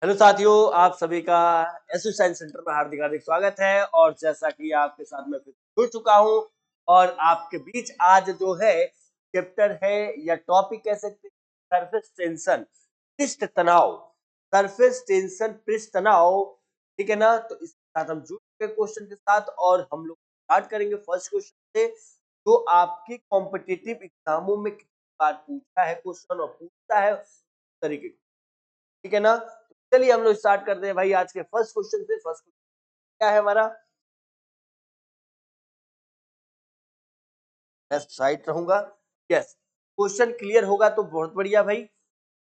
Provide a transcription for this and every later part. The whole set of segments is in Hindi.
हेलो साथियों, आप सभी का एसयू साइंस सेंटर में हार्दिक हार्दिक स्वागत है। और जैसा कि आपके साथ मैं फिर जुड़ चुका हूं और आपके बीच आज जो है चैप्टर है या टॉपिक कह सकते हैं सरफेस टेंशन, पृष्ठ तनाव। सरफेस टेंशन पृष्ठ तनाव, ठीक है ना। तो इसके साथ हम जुड़ चुके क्वेश्चन के साथ और हम लोग स्टार्ट करेंगे फर्स्ट क्वेश्चन से, जो आपकी कॉम्पिटिटिव एग्जामों में कितनी बार पूछा है क्वेश्चन और पूछता है उस तरीके, ठीक है ना। चलिए हम लोग स्टार्ट करते हैं भाई आज के फर्स्ट क्वेश्चन से। फर्स्ट क्वेश्चन क्या है हमारा, मैं साइड रहूंगा। यस, क्वेश्चन क्लियर होगा तो बहुत बढ़िया भाई,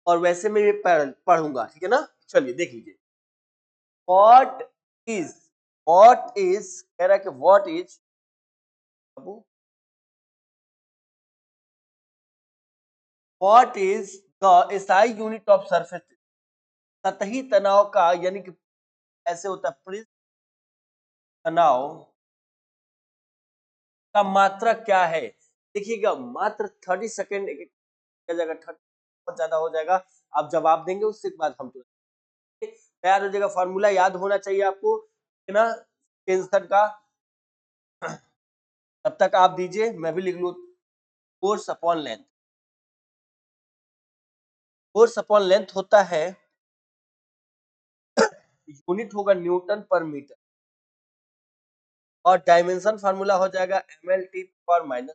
और वैसे मैं ये पढ़ूंगा, ठीक है ना। चलिए देख लीजिए। व्हाट इज कह रहा है कि what is what is the SI unit of surface. सतही तनाव का यानी कि ऐसे होता है पृष्ठ तनाव का मात्रा क्या है। देखिएगा मात्र 30 सेकेंड जाएगा, 30 बहुत ज्यादा हो जाएगा। आप जवाब देंगे उसके बाद हम तैयार हो जाएगा। फॉर्मूला याद होना चाहिए आपको, है ना, टेंशन का। तब तक आप दीजिए, मैं भी लिख लूं। Force upon length, force upon length होता है, यूनिट होगा न्यूटन पर मीटर, और डायमेंशन फार्मूला हो जाएगा ml/t पर माइनस।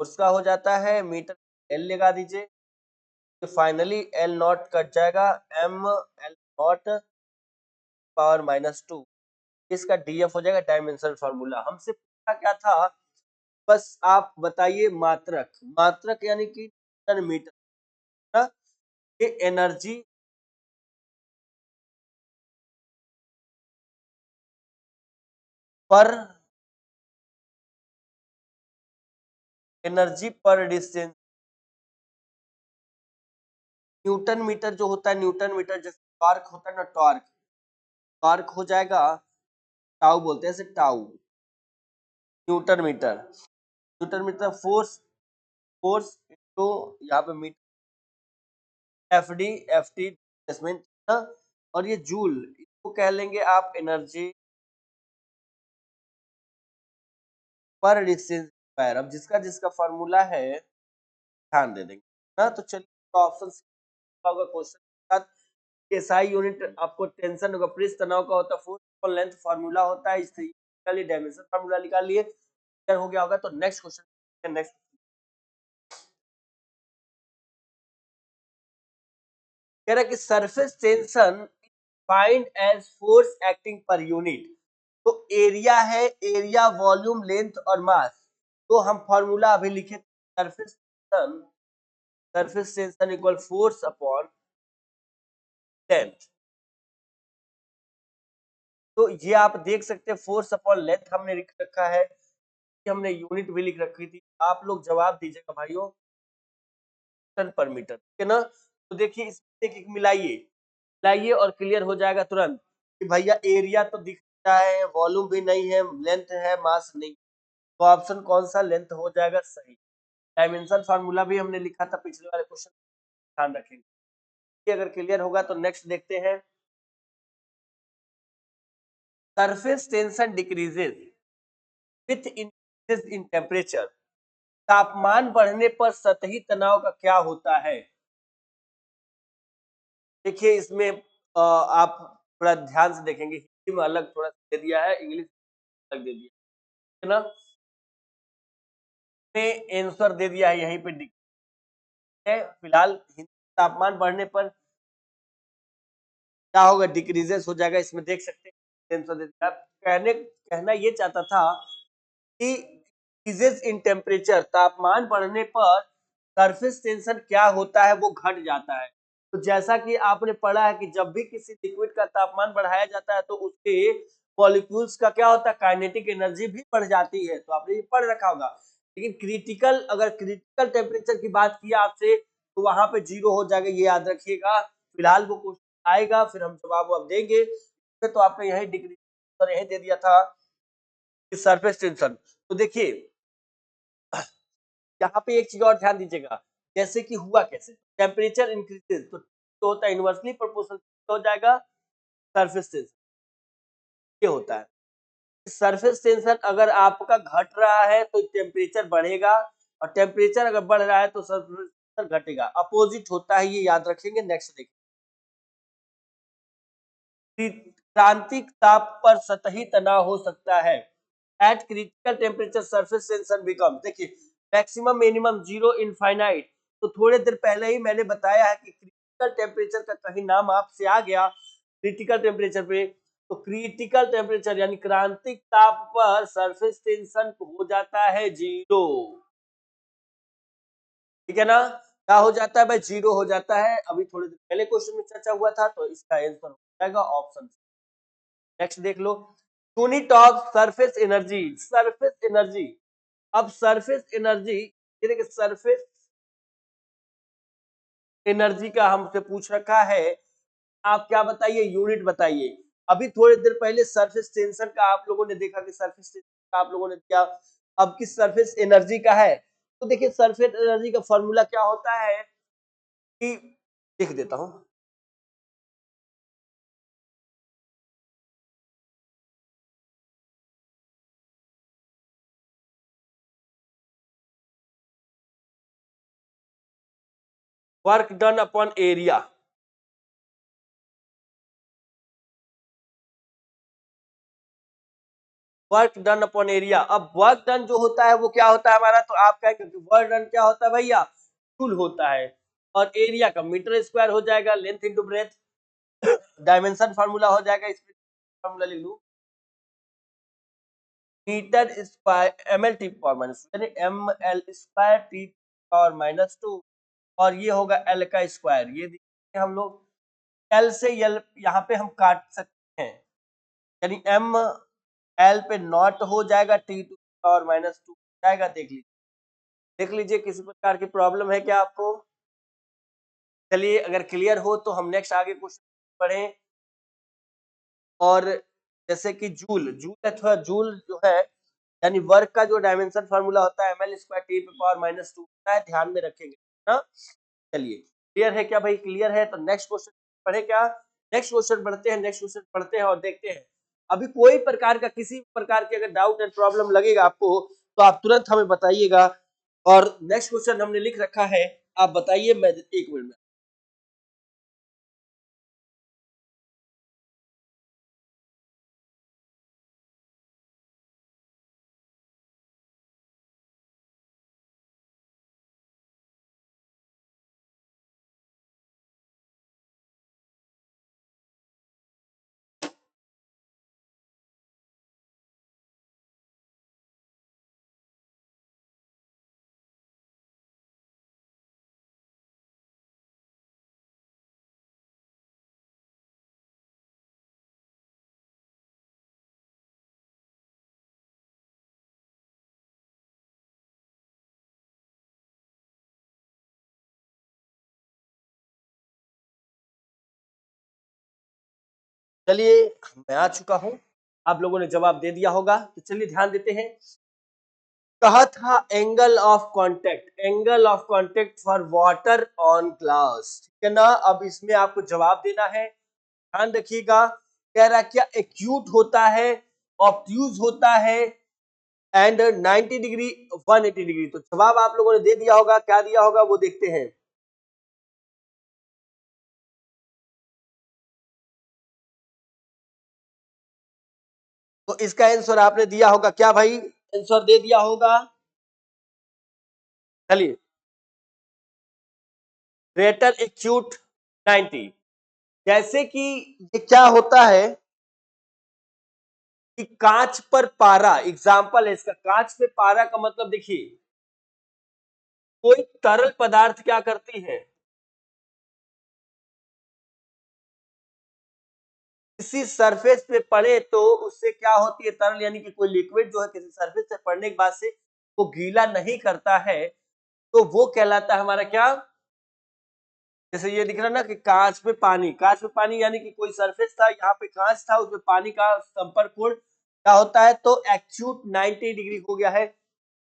उसका हो जाता है मीटर, एल लगा दीजिए, तो फाइनली एल नॉट कट जाएगा, एम एल नॉट पावर -2। इसका डीएफ हो जाएगा डायमेंशन फार्मूला। हमसे पूछा क्या था, बस आप बताइए मात्रक। मात्रक यानी कि टन मीटर ना, ये एनर्जी पर डिस्टेंस। न्यूटन मीटर जो होता है, न्यूटन मीटर जैसे टॉर्क होता है ना, टॉर्क टॉर्क हो जाएगा, टाउ बोलते हैं इसे, tau. Newton metre, newton metre force, force into यहाँ पे मीटर, एफ डी डिस्प्लेसमेंट ना। और ये जूल, इसको कह लेंगे आप एनर्जी पर डिस्टेंस स्क्वायर। अब जिसका जिसका फॉर्मूला है ध्यान दे देंगे ना। तो चलिए ऑप्शन होगा क्वेश्चन के साथ। एसआई यूनिट आपको टेंशन होगा, पृष्ठ तनाव का होता है, फोर्स अपॉन लेंथ फार्मूला होता है, इससे डायमेंशन फार्मूला निकाल लिए, क्लियर हो गया होगा। तो नेक्स्ट क्वेश्चन, नेक्स्ट कह रहा है कि surface tension find as force acting per unit. तो एरिया है, एरिया वॉल्यूम लेंथ और मास। तो हम फॉर्मूला अभी लिखे, surface tension, surface tension equal force upon length. तो ये आप देख सकते हैं, फोर्स अपॉन लेंथ हमने लिख रखा है, हमने यूनिट भी लिख रखी थी। आप लोग जवाब दीजिएगा भाइयों, टन पर मीटर, ठीक है ना। तो देखिए इसमें एक मिलाइए, मिलाइए और क्लियर हो जाएगा तुरंत कि भैया एरिया तो दिख रहा है, वॉल्यूम भी नहीं है, लेंथ है, मास नहीं। तो ऑप्शन कौन सा, लेंथ हो जाएगा सही। डायमेंशन फार्मूला भी हमने लिखा था पिछले वाले क्वेश्चन, ध्यान रखेंगे। अगर क्लियर होगा तो नेक्स्ट देखते हैं। Surface tension decreases with increase in temperature. तापमान बढ़ने पर सतही तनाव का क्या होता है। देखिए इसमें आप थोड़ा ध्यान से देखेंगे, हिंदी में अलग थोड़ा दे दिया है, इंग्लिश अलग दे दिया है ना। आंसर दे दिया है यहीं पे है फिलहाल। तापमान बढ़ने पर क्या होगा, डिक्रीजेस हो जाएगा, इसमें देख सकते हैं आंसर दे दिया। कहना ये चाहता था कि डिक्रीजेस इन टेम्परेचर, तापमान बढ़ने पर सरफेस टेंशन क्या होता है, वो घट जाता है। तो जैसा कि आपने पढ़ा है कि जब भी किसी लिक्विड का तापमान बढ़ाया जाता है तो उसके मॉलिक्यूल्स का क्या होता है, काइनेटिक एनर्जी भी बढ़ जाती है। तो आपने ये पढ़ रखा होगा। लेकिन क्रिटिकल, अगर क्रिटिकल टेम्परेचर की बात किया आपसे, तो वहां पे 0 हो जाएगा, ये याद रखिएगा। फिलहाल वो क्वेश्चन आएगा, फिर हम जवाब अब देंगे। तो आपने यही डिग्री यही दे दिया था कि सरफेस टेंशन। तो देखिए यहाँ पे एक चीज और ध्यान दीजिएगा, जैसे कि हुआ कैसे, टेम्परेचर इंक्रीजेस, जो होता है इनवर्सली प्रोपोर्शनल हो जाएगा सरफेस टेंशन, ये होता है। सरफेस टेंशन अगर आपका घट रहा है तो टेम्परेचर बढ़ेगा, और टेम्परेचर अगर बढ़ रहा है तो सरफेस टेंशन घटेगा, अपोजिट होता है, ये याद रखेंगे। नेक्स्ट देखिए, क्रांतिक ताप पर सतही तनाव हो सकता है। Eight critical temperature surface tension become, देखिए मैक्सिमम मिनिमम जीरो इनफाइनाइट। तो थोड़े देर पहले ही मैंने बताया है कि क्रिटिकल टेम्परेचर का कहीं नाम आपसे आ गया क्रिटिकल टेम्परेचर पे, तो क्रिटिकल टेम्परेचर यानी क्रांतिक ताप पर सरफेस टेंशन हो जाता है जीरो। ठीक है ना, क्या हो जाता है भाई, जीरो हो जाता है। अभी थोड़ी देर पहले क्वेश्चन में चर्चा हुआ था, तो इसका आंसर हो जाएगा ऑप्शन। नेक्स्ट देख लो, unit of surface energy, surface energy. अब सरफेस एनर्जी, ये देखिए सरफेस एनर्जी का हमसे पूछ रखा है, आप क्या बताइए, यूनिट बताइए। अभी थोड़ी देर पहले सरफेस टेंशन का आप लोगों ने देखा कि सरफेस टेंशन का आप लोगों ने दिया, अब किस सरफेस एनर्जी का है। तो देखिए सरफेस एनर्जी का फॉर्मूला क्या होता है कि, लिख देता हूं, work done upon area. Work done upon area. अब वर्क डन जो होता है वो क्या होता है हमारा, तो आप कहेंगे वर्क डन क्या होता है भैया, जूल होता है, और एरिया का मीटर स्क्वायर हो जाएगा, length into breadth, dimension formula हो जाएगा, इसमें फार्मूला लिख लू, metre square M L T power minus, यानी M L square T power minus 2, और ये होगा एल का स्क्वायर। ये देखिए हम लोग एल से एल यहाँ पे हम काट सकते हैं, यानी एम एल पे नॉट हो जाएगा, टी टू पावर माइनस 2 जाएगा। देख लीजिए, देख लीजिए किसी प्रकार की प्रॉब्लम है क्या आपको। चलिए अगर क्लियर हो तो हम नेक्स्ट आगे क्वेश्चन पढ़ें। और जैसे कि जूल, जूल अथवा जूल जो है, यानी वर्क का जो डायमेंशन फार्मूला होता है M L square T power minus 2 होता है, ध्यान में रखेंगे ना। चलिए क्लियर है क्या भाई, क्लियर है तो नेक्स्ट क्वेश्चन पढ़े क्या, नेक्स्ट क्वेश्चन पढ़ते हैं, नेक्स्ट क्वेश्चन पढ़ते हैं और देखते हैं। अभी कोई प्रकार का किसी प्रकार की अगर डाउट एंड प्रॉब्लम लगेगा आपको तो आप तुरंत हमें बताइएगा। और नेक्स्ट क्वेश्चन हमने लिख रखा है, आप बताइए, मैं 1 मिनट में। चलिए मैं आ चुका हूं, आप लोगों ने जवाब दे दिया होगा, तो चलिए ध्यान देते हैं। कहा था angle of contact, angle of contact for water on glass, ठीक है ना। अब इसमें आपको जवाब देना है, ध्यान रखिएगा। कह रहा क्या, एक्यूट होता है, ऑब्ट्यूज होता है, एंड 90 डिग्री 180 डिग्री। तो जवाब आप लोगों ने दे दिया होगा, क्या दिया होगा वो देखते हैं। तो इसका आंसर आपने दिया होगा क्या भाई, आंसर दे दिया होगा। चलिए, ग्रेटर एक्यूट 90, जैसे कि ये क्या होता है कि कांच पर पारा, एग्जाम्पल है इसका, कांच पे पारा का मतलब देखिए, कोई तरल पदार्थ क्या करती है, किसी सरफेस पे पड़े तो उससे क्या होती है, तरल यानी कि कोई लिक्विड जो है किसी सरफेस पे पड़ने के बाद से वो गीला नहीं करता है, तो वो कहलाता है हमारा क्या, जैसे ये दिख रहा ना कि कांच पे पानी, कांच पे पानी यानी कि कोई सरफेस था, यहाँ पे कांच था, उसमें पानी का संपर्क कोण क्या होता है, तो एक्यूट 90 डिग्री हो गया है।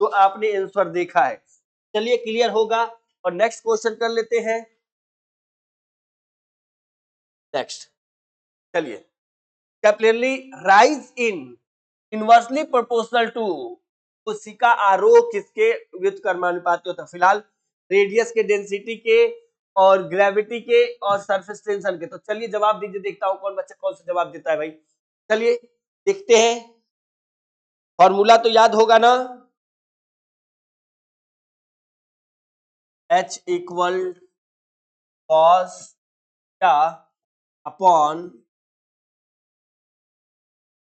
तो आपने आंसर देखा है, चलिए क्लियर होगा। और नेक्स्ट क्वेश्चन कर लेते हैं। नेक्स्ट चलिए, capillary rise in inversely proportional to, कोशिका आरोह किसके व्युत्क्रमानुपाती होता है? फिलहाल रेडियस के, डेंसिटी के और ग्रेविटी के और सरफेस टेंशन के। तो चलिए जवाब दीजिए, देखता हूं कौन बच्चा कौन सा जवाब देता है भाई। चलिए देखते हैं, फॉर्मूला तो याद होगा ना, H equal cos theta upon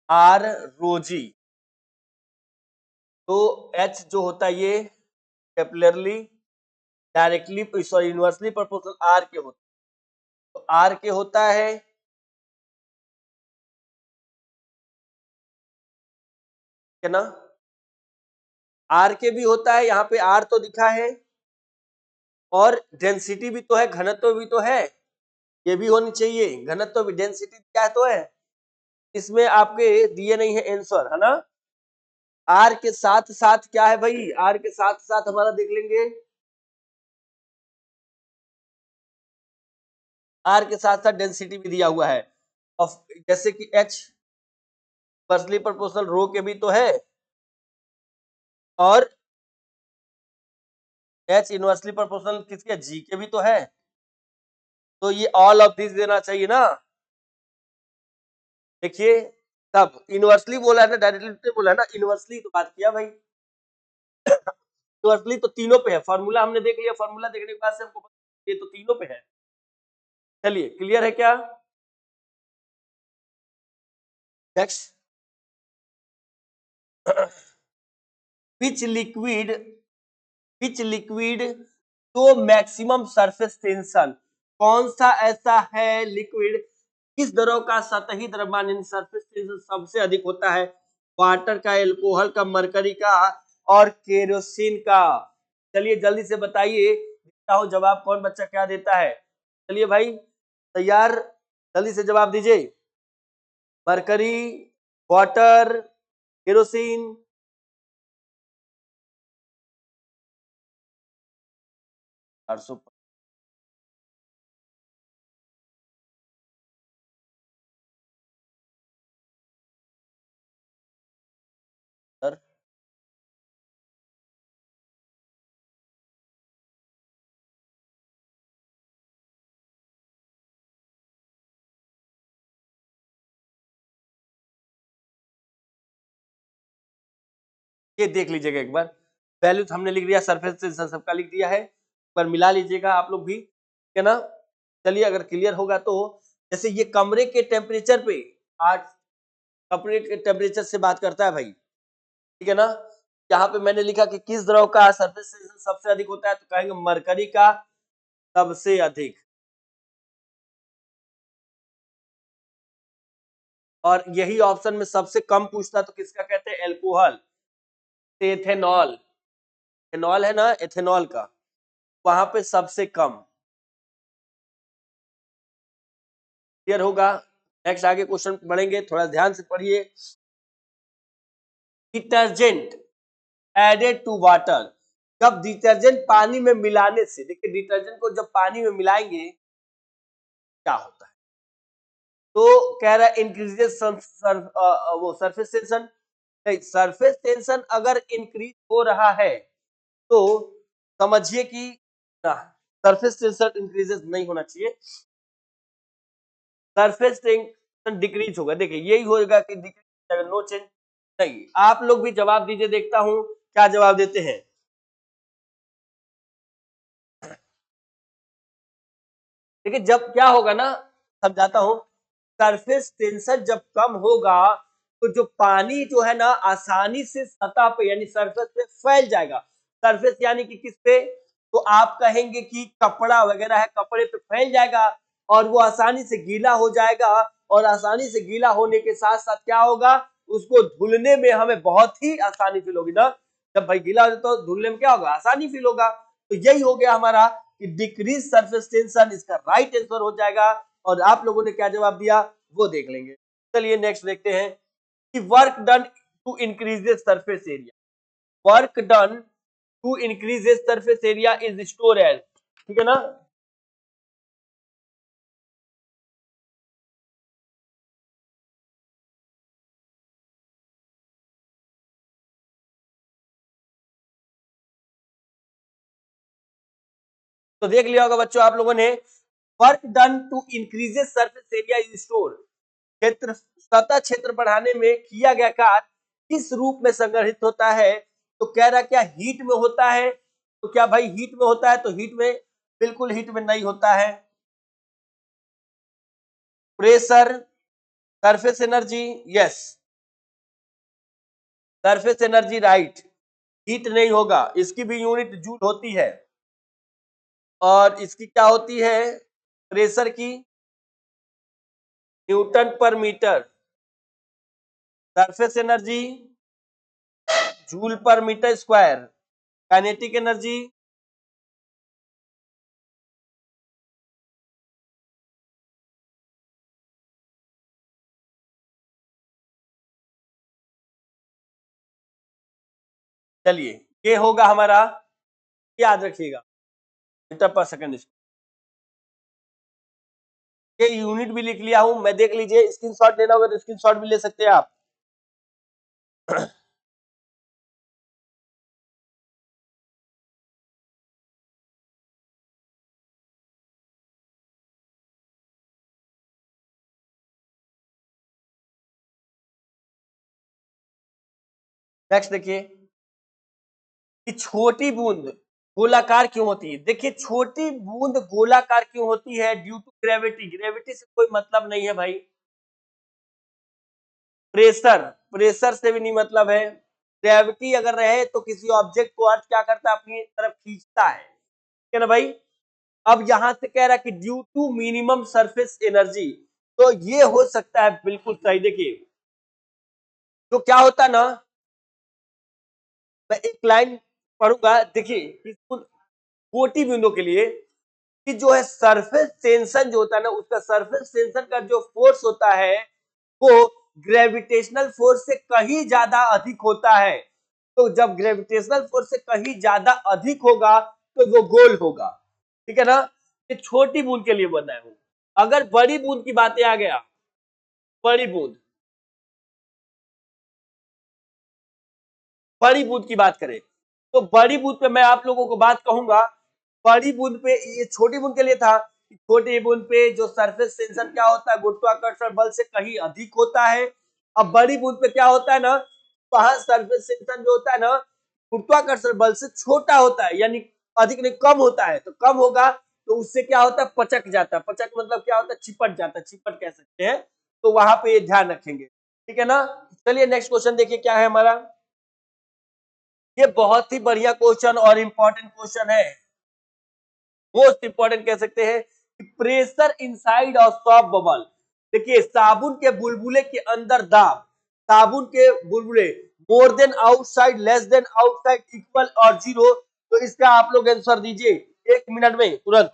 R rho g. तो H जो होता है ये capillary directly sorry inversely proportional R के होता है। तो आर के होता है ना, आर के भी होता है, यहाँ पे आर तो दिखा है, और डेंसिटी भी तो है, घनत्व भी तो है, ये भी होनी चाहिए, घनत्व भी, डेंसिटी क्या तो है, इसमें आपके दिए नहीं है आंसर, है ना। आर के साथ साथ क्या है भाई, आर के साथ साथ हमारा देख लेंगे, आर के साथ साथ डेंसिटी भी दिया हुआ है, और जैसे कि एच इनवर्सली प्रोपोर्शनल रो के भी तो है, और एच इनवर्सली प्रोपोर्शनल किसके, जी के भी तो है। तो ये ऑल ऑफ दिस देना चाहिए ना। देखिए तब इनवर्सली बोला है ना, डायरेक्टली बोला है ना, इनवर्सली तो बात किया भाई, इनवर्सली तो तीनों पे है, फार्मूला हमने देख लिया, फार्मूला देखने के बाद से हमको ये तो तीनों पे है। चलिए क्लियर है क्या? नेक्स्ट, विच लिक्विड, विच लिक्विड तो मैक्सिमम सरफेस टेंशन, कौन सा ऐसा है लिक्विड, किस द्रव का सतही द्रव्यमान यानी सरफेस टेंशन सबसे अधिक होता है? वाटर का, एल्कोहल का, मरकरी का और केरोसिन का। चलिए जल्दी से बताइए, देखता हूं जवाब कौन बच्चा क्या देता है। चलिए भाई तैयार, जल्दी से जवाब दीजिए। मरकरी, वाटर, केरोसिन, 400 पर। ये देख लीजिएगा एक बार, वैल्यू हमने लिख दिया, सरफेस टेंशन सबका लिख दिया है, एक बार मिला लीजिएगा आप लोग भी, ठीक है ना। चलिए अगर क्लियर होगा तो, जैसे ये कमरे के टेम्परेचर पे, आज कमरे के टेम्परेचर से बात करता है भाई, ठीक है ना। यहाँ पे मैंने लिखा कि किस द्रव का सरफेस टेंशन सबसे अधिक होता है, तो कहेंगे मरकरी का सबसे अधिक, और यही ऑप्शन में सबसे कम पूछता तो किसका कहते हैं, एल्कोहल, एथेनॉल, एथेनॉल है ना, एथेनॉल का वहां पे सबसे कम। क्लियर होगा? नेक्स्ट आगे क्वेश्चन बढ़ेंगे, थोड़ा ध्यान से पढ़िए। डिटर्जेंट एडेड टू वाटर, जब डिटर्जेंट पानी में मिलाने से, देखिए डिटर्जेंट को जब पानी में मिलाएंगे क्या होता है, तो कह रहा है इंक्रीजेस वो सरफेस टेंशन। सरफेस टेंशन अगर इंक्रीज हो रहा है तो समझिए कि सरफेस टेंशन इंक्रीजेस नहीं होना चाहिए, सरफेस टेंशन डिक्रीज होगा। देखिए यही होगा कि डिक्रीज, नो चेंज। नहीं, आप लोग भी जवाब दीजिए, देखता हूं क्या जवाब देते हैं। देखिए जब क्या होगा ना, समझाता हूं, सरफेस टेंशन जब कम होगा तो जो पानी जो है ना आसानी से सतह पे यानी सरफेस पे फैल जाएगा। सरफेस यानी कि किस पे, तो आप कहेंगे कि कपड़ा वगैरह है, कपड़े पे फैल जाएगा और वो आसानी से गीला हो जाएगा, और आसानी से गीला होने के साथ साथ क्या होगा, उसको धुलने में हमें बहुत ही आसानी फील होगी ना। जब भाई गीला हो तो धुलने में क्या होगा, आसानी फील होगा। तो यही हो गया हमारा कि डिक्रीज सरफेस टेंशन, इसका राइट आंसर हो जाएगा। और आप लोगों ने क्या जवाब दिया वो देख लेंगे। चलिए नेक्स्ट देखते हैं कि work done to increase surface area, work done to increase surface area is store as, ठीक है ना। तो देख लिया होगा बच्चों आप लोगों ने, work done to increases surface area is store, क्षेत्र सतह क्षेत्र बढ़ाने में किया गया कार्य किस रूप में संग्रहित होता है? तो कह रहा क्या हीट में होता है? तो क्या भाई हीट में होता है? तो हीट में, बिल्कुल हीट में नहीं होता है। Pressure, surface energy, yes, surface energy right, heat नहीं होगा, इसकी भी यूनिट जूल होती है। और इसकी क्या होती है? प्रेशर की newton per metre, surface energy joule per metre square, kinetic energy चलिए ये होगा हमारा, याद रखिएगा मीटर पर सेकंड, ये यूनिट भी लिख लिया हूं मैं, देख लीजिए, स्क्रीनशॉट लेना होगा तो स्क्रीनशॉट भी ले सकते हैं आप। नेक्स्ट देखिए कि छोटी बूंद गोलाकार क्यों होती है? देखिए छोटी बूंद गोलाकार क्यों होती है? ड्यू टू ग्रेविटी, ग्रेविटी से कोई मतलब नहीं है भाई, प्रेशर, प्रेशर से भी नहीं मतलब है। ग्रेविटी अगर रहे तो किसी ऑब्जेक्ट को अर्थ क्या करता है? अपनी तरफ खींचता है, ठीक है ना भाई। अब यहां से कह रहा है कि due to minimum surface energy, तो ये हो सकता है, बिल्कुल सही। देखिए तो क्या होता है ना, मैं एक लाइन पढ़ूंगा, देखिए छोटी बूंदों के लिए कि जो है सरफेस टेंशन जो होता है ना, उसका सरफेस टेंशन का जो फोर्स होता है वो ग्रेविटेशनल फोर्स से कहीं ज्यादा अधिक होता है। तो जब ग्रेविटेशनल फोर्स से कहीं ज्यादा अधिक होगा तो वो गोल होगा, ठीक है ना। ये छोटी बूंद के लिए बनाया हूं। अगर बड़ी बूंद की बातें आ गया, बड़ी बूंद, बड़ी बूंद की बात करें तो बड़ी बूंद पे मैं आप लोगों को बात कहूंगा। बड़ी बूंद पे, ये छोटी बूंद के लिए था, छोटी बूंद पे जो सरफेस टेंशन क्या होता है, गुरुत्वाकर्षण बल से कहीं अधिक होता है। अब बड़ी बूंद पे क्या होता है ना, वहां सरफेस टेंशन जो होता है ना, गुरुत्वाकर्षण बल से छोटा होता है, यानी अधिक नहीं, कम होता है। तो कम होगा तो उससे क्या होता है? पचक जाता है। पचक मतलब क्या होता है? चिपट जाता है, चिपट कह सकते हैं। तो वहां पे ये ध्यान रखेंगे, ठीक है ना। चलिए नेक्स्ट क्वेश्चन देखिए क्या है हमारा। ये बहुत ही बढ़िया क्वेश्चन और इंपॉर्टेंट क्वेश्चन है, मोस्ट इंपॉर्टेंट कह सकते हैं कि pressure inside of soft bubble. देखिए साबुन के बुलबुले के अंदर दाब, साबुन के बुलबुले more than outside, less than outside, equal और जीरो। तो इसका आप लोग आंसर दीजिए 1 मिनट में तुरंत।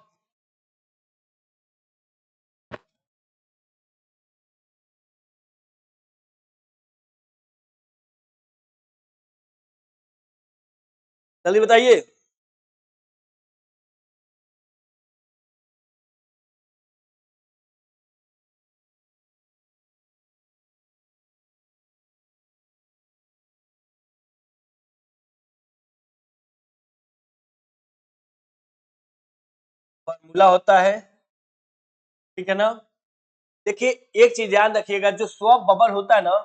जल्दी बताइए। फॉर्मूला होता है, ठीक है ना। देखिए एक चीज ध्यान रखिएगा, जो सॉफ्ट बबल होता है ना,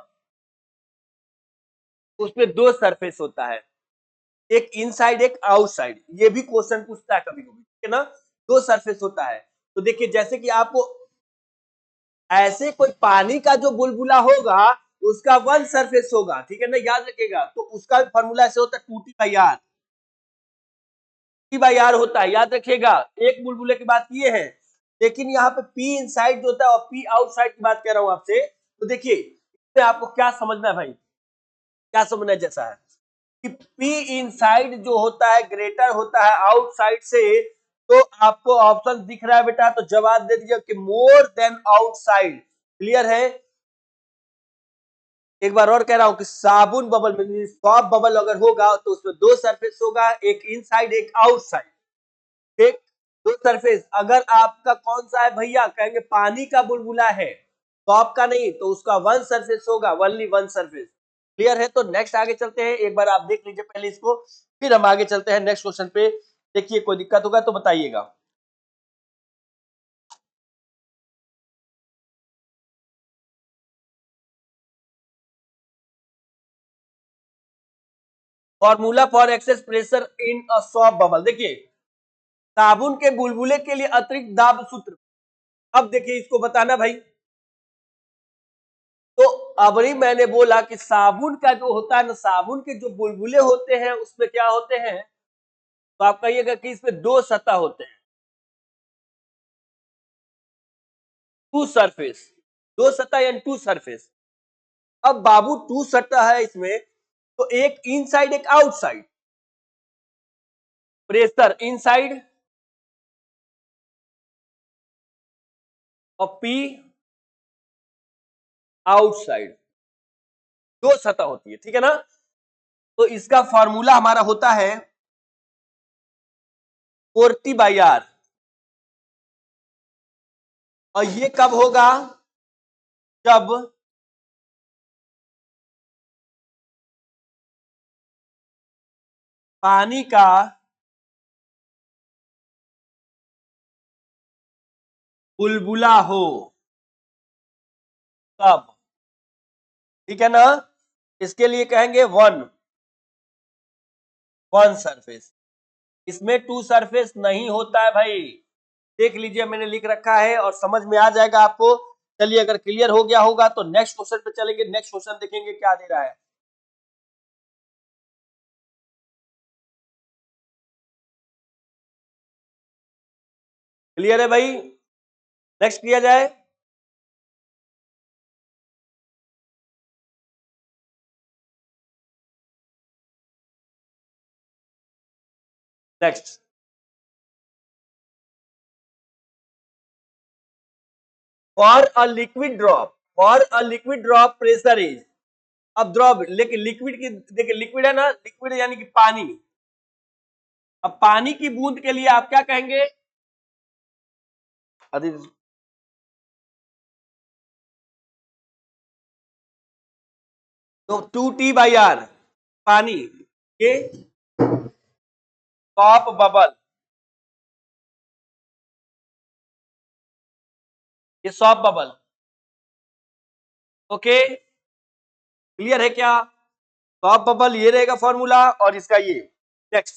उसमें दो सरफेस होता है, एक इनसाइड एक आउटसाइड। ये भी क्वेश्चन पूछता है कभी कभी, ठीक है ना। दो सरफेस होता है। तो देखिए जैसे कि आपको ऐसे कोई पानी का जो बुलबुला होगा उसका वन सरफेस होगा, ठीक है ना, याद रखिएगा। तो उसका भी फॉर्मूला ऐसे होता है 2T/R, T/R होता है, याद रखिएगा। एक बुलबुले की बात ये है, लेकिन यहाँ पे P इनसाइड जो होता है और P आउटसाइड की बात कर रहा हूं आपसे। तो देखिए इससे आपको क्या समझना है भाई, क्या समझना है जैसा है कि P इनसाइड जो होता है ग्रेटर होता है आउटसाइड से। तो आपको ऑप्शन दिख रहा है बेटा, तो जवाब दे दीजिए कि मोर देन आउटसाइड। क्लियर है। एक बार और कह रहा हूं कि साबुन बबल में सॉफ्ट बबल अगर होगा तो उसमें दो सरफेस होगा, एक इनसाइड एक आउटसाइड, ठीक। दो सरफेस, अगर आपका कौन सा है भैया, कहेंगे पानी का बुलबुला है, सॉफ्ट का नहीं, तो उसका वन सरफेस होगा, ओनली वन सरफेस। क्लियर है। तो नेक्स्ट आगे चलते हैं, एक बार आप देख लीजिए पहले इसको, फिर हम आगे चलते हैं नेक्स्ट क्वेश्चन पे। देखिए कोई दिक्कत होगा तो बताइएगा। Formula for excess pressure in a shop bubble, देखिए साबुन के बुलबुले के लिए अतिरिक्त दाब सूत्र। अब देखिए इसको बताना भाई, तो अबरी मैंने बोला कि साबुन का जो होता है ना, साबुन के जो बुलबुले होते हैं उसमें क्या होते हैं, तो आप कहिएगा कि इसमें दो सतह होते हैं, टू सरफेस, दो सतह यानी टू सरफेस। अब बाबू टू सतह है इसमें, तो एक इनसाइड एक आउटसाइड, प्रेशर इनसाइड और पी आउटसाइड, दो सतह होती है, ठीक है ना। तो इसका फॉर्मूला हमारा होता है 40/R, और ये कब होगा, जब पानी का बुलबुला हो, तब, ठीक है ना। इसके लिए कहेंगे वन सरफेस, इसमें टू सरफेस नहीं होता है भाई, देख लीजिए मैंने लिख रखा है और समझ में आ जाएगा आपको। चलिए अगर क्लियर हो गया होगा तो नेक्स्ट क्वेश्चन पे चलेंगे, नेक्स्ट क्वेश्चन देखेंगे क्या दे रहा है। क्लियर है भाई, नेक्स्ट किया जाए। Next, for a liquid drop pressure is, अब ड्रॉप लेकिन लिक्विड की, देखिए लिक्विड है ना, लिक्विड यानी कि पानी, अब पानी की बूंद के लिए आप क्या कहेंगे, अरे तो 2T/R, पानी, ये टॉप बबल, ये सॉफ्ट बबल, ओके क्लियर है क्या। सॉफ्ट बबल ये रहेगा फॉर्मूला और इसका ये। Next,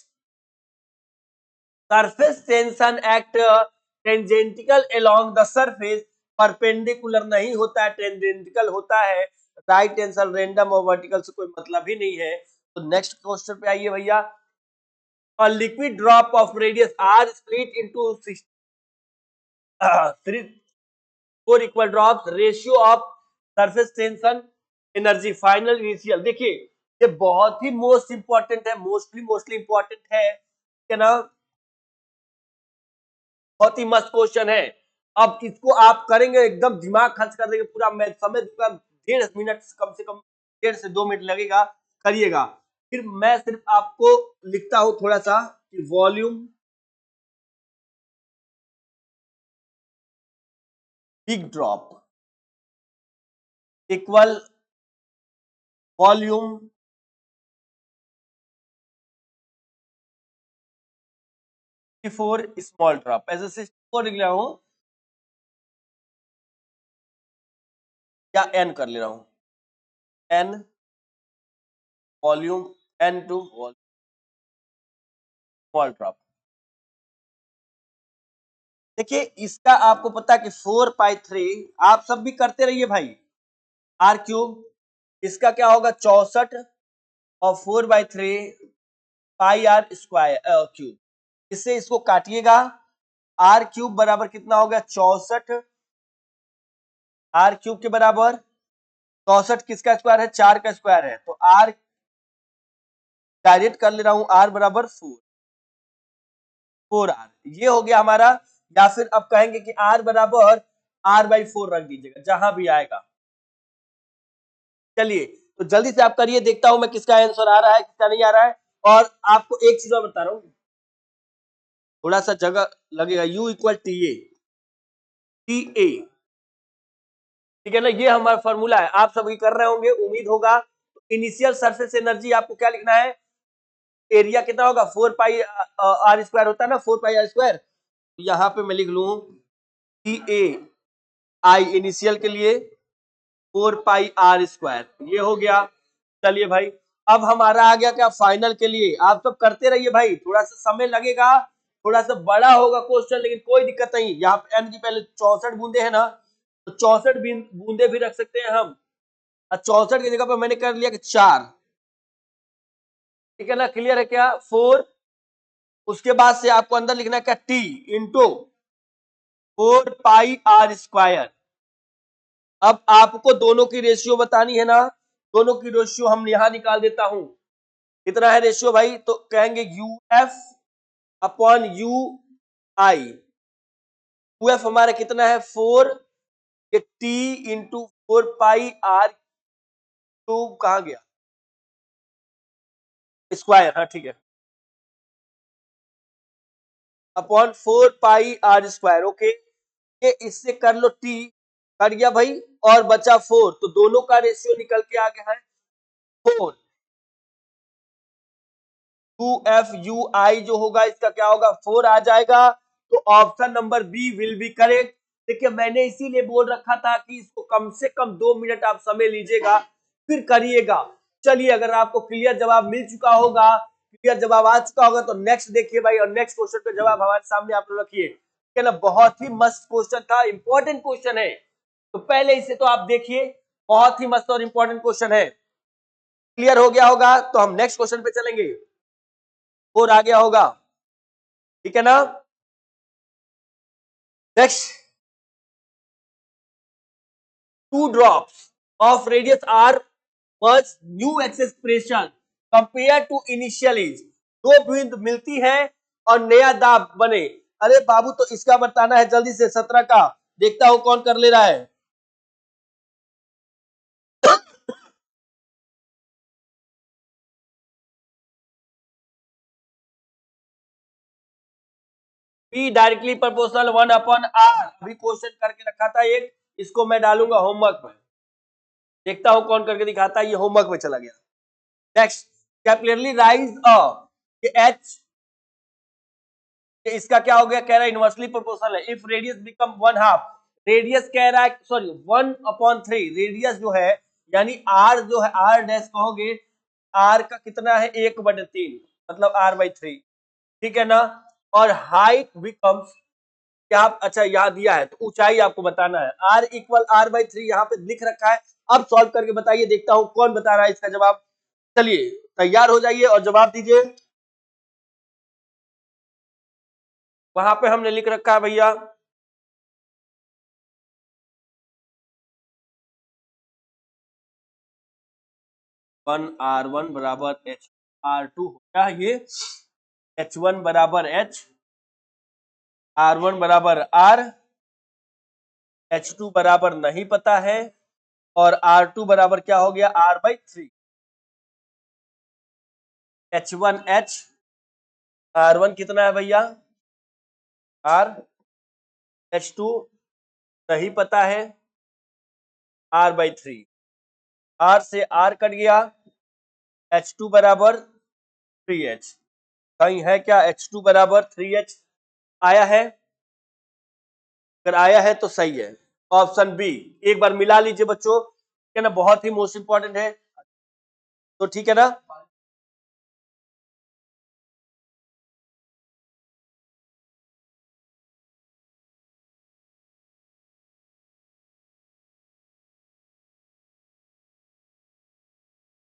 surface tension act tangential along the surface, perpendicular नहीं होता है, टेंजेंटिकल होता है। राइट टेंशन रैंडम और वर्टिकल से कोई मतलब ही नहीं है। तो नेक्स्ट क्वेश्चन पे आइए भैया, a liquid drop of radius r split into 3 4 equal drops, ratio of surface tension energy final initial, देखिए ये बहुत ही मोस्ट इंपॉर्टेंट है, मोस्टली इंपॉर्टेंट है, ठीक है ना, बहुत ही मस्त क्वेश्चन है। अब इसको आप करेंगे एकदम दिमाग खर्च कर देंगे पूरा, मैं समय दूंगा 1.5 मिनट, कम से कम 1.5 से 2 मिनट लगेगा, करिएगा। फिर मैं सिर्फ आपको लिखता हूं थोड़ा सा कि volume big drop equal volume four small drop, ऐसे 64 लिख रहा हूं या एन कर ले रहा हूं, N volume, N to small drop. देखिए इसका आपको पता है कि 4π3, आप सब भी करते रहिए भाई, आर क्यूब, इसका क्या होगा 64 और 4/3 पाई आर स्क्वायर क्यूब, इससे इसको काटिएगा, आर क्यूब बराबर कितना हो गया 64, आर क्यूब के बराबर 64 किसका स्क्वायर है, 4 का स्क्वायर है, तो आर डायरेक्ट कर ले रहा हूं, आर बराबर 4R, ये हो गया हमारा। या फिर अब कहेंगे कि आर बराबर R/4 रख दीजिएगा जहां भी आएगा। चलिए तो जल्दी से आप करिए, देखता हूं मैं किसका आंसर आ रहा है किसका नहीं आ रहा है। और आपको एक चीज और बता रहा हूं, थोड़ा सा जगह लगेगा, U = TA, ठीक है ना, ये हमारा फॉर्मूला है, आप सभी कर रहे होंगे उम्मीद होगा। तो इनिशियल सरफेस एनर्जी आपको क्या लिखना है, एरिया कितना होगा 4πr² होता है ना, 4πr², यहां पे मैं लिख लू TA इनिशियल के लिए 4πr², ये हो गया। चलिए भाई अब हमारा आ गया क्या फाइनल के लिए। आप सब करते रहिए भाई, थोड़ा सा समय लगेगा, थोड़ा सा बड़ा होगा क्वेश्चन, लेकिन कोई दिक्कत नहीं। यहाँ पे n की पहले 64 बूंदे हैं ना, तो 64 बूंदे भी रख सकते हैं हम। 64 की जगह पर मैंने कर लिया कि 4, ठीक है ना, क्लियर है क्या। 4, उसके बाद से आपको अंदर लिखना है क्या, t इंटू 4 पाई r²। अब आपको दोनों की रेशियो बतानी है ना, दोनों की रेशियो हम यहां निकाल देता हूं। कितना है रेशियो भाई, तो कहेंगे uf upon you I. uf हमारा कितना है 4, ये t इंटू 4 पाई r क्यूब कहां गया, स्क्वायर, हाँ ठीक है, अपॉन 4 पाई r²। ओके, ये इससे कर लो t, कर गया भाई, और बचा 4, तो दोनों का रेशियो निकल के आ गया है 4। 2f(u_i) जो होगा इसका क्या होगा, 4 आ जाएगा। तो option number B will be correct. देखिए मैंने इसीलिए बोल रखा था कि इसको कम से कम 2 मिनट आप समय लीजिएगा, फिर करिएगा। चलिए, अगर आपको क्लियर जवाब मिल चुका होगा, क्लियर जवाब आ चुका होगा, तो नेक्स्ट देखिए भाई, और नेक्स्ट क्वेश्चन का जवाब हमारे सामने आप लोग रखिए, ठीक है ना। बहुत ही मस्त क्वेश्चन था, इंपॉर्टेंट क्वेश्चन है, तो पहले इसे तो आप देखिए, बहुत ही मस्त और इंपॉर्टेंट क्वेश्चन है। क्लियर हो गया होगा, तो हम नेक्स्ट क्वेश्चन पे चलेंगे, और आ गया होगा, ठीक है ना। Next, 2 drops of radius r was new expression compared to initial is। दो बूंद मिलती है और नया दाब बने। अरे बाबू, तो इसका बताना है जल्दी से, 17 का। देखता हूं कौन कर ले रहा है। P directly proportional 1/r। अभी क्वेश्चन करके रखा था एक, इसको मैं डालूंगा होमवर्क में, देखता हूं कौन करके दिखाता है। ये होमवर्क में चला गया। नेक्स्ट, क्या क्लियरली राइज एच, इसका क्या हो गया, कह रहा है इनवर्सली प्रोपोर्शनल है इफ रेडियस बिकम 1/2। रेडियस कह रहा है, सॉरी 1/3, रेडियस जो है, यानी आर जो है, आर डैश कहोगे, आर का कितना है 1/3, मतलब r/3, ठीक है ना। और हाइट बिकम्स क्या, अच्छा यहाँ दिया है, तो ऊंचाई आपको बताना है, r इक्वल r/3 यहाँ पे लिख रखा है। अब सॉल्व करके बताइए, देखता हूं कौन बता रहा है इसका जवाब। चलिए तैयार हो जाइए और जवाब दीजिए। वहां पे हमने लिख रखा है भैया, 1r1 बराबर h r2 हो गया ये, h1 बराबर h, r1 बराबर r, h2 बराबर नहीं पता है, और r2 बराबर क्या हो गया, r/3। h1 h, r1 कितना है भैया r, h2 नहीं पता है, r/3, r से r कट गया, h2 बराबर 3h। कहीं है क्या h2 बराबर 3h आया है, अगर आया है तो सही है, ऑप्शन बी। एक बार मिला लीजिए बच्चों, ठीक है ना, बहुत ही मोस्ट इंपॉर्टेंट है, तो ठीक है ना।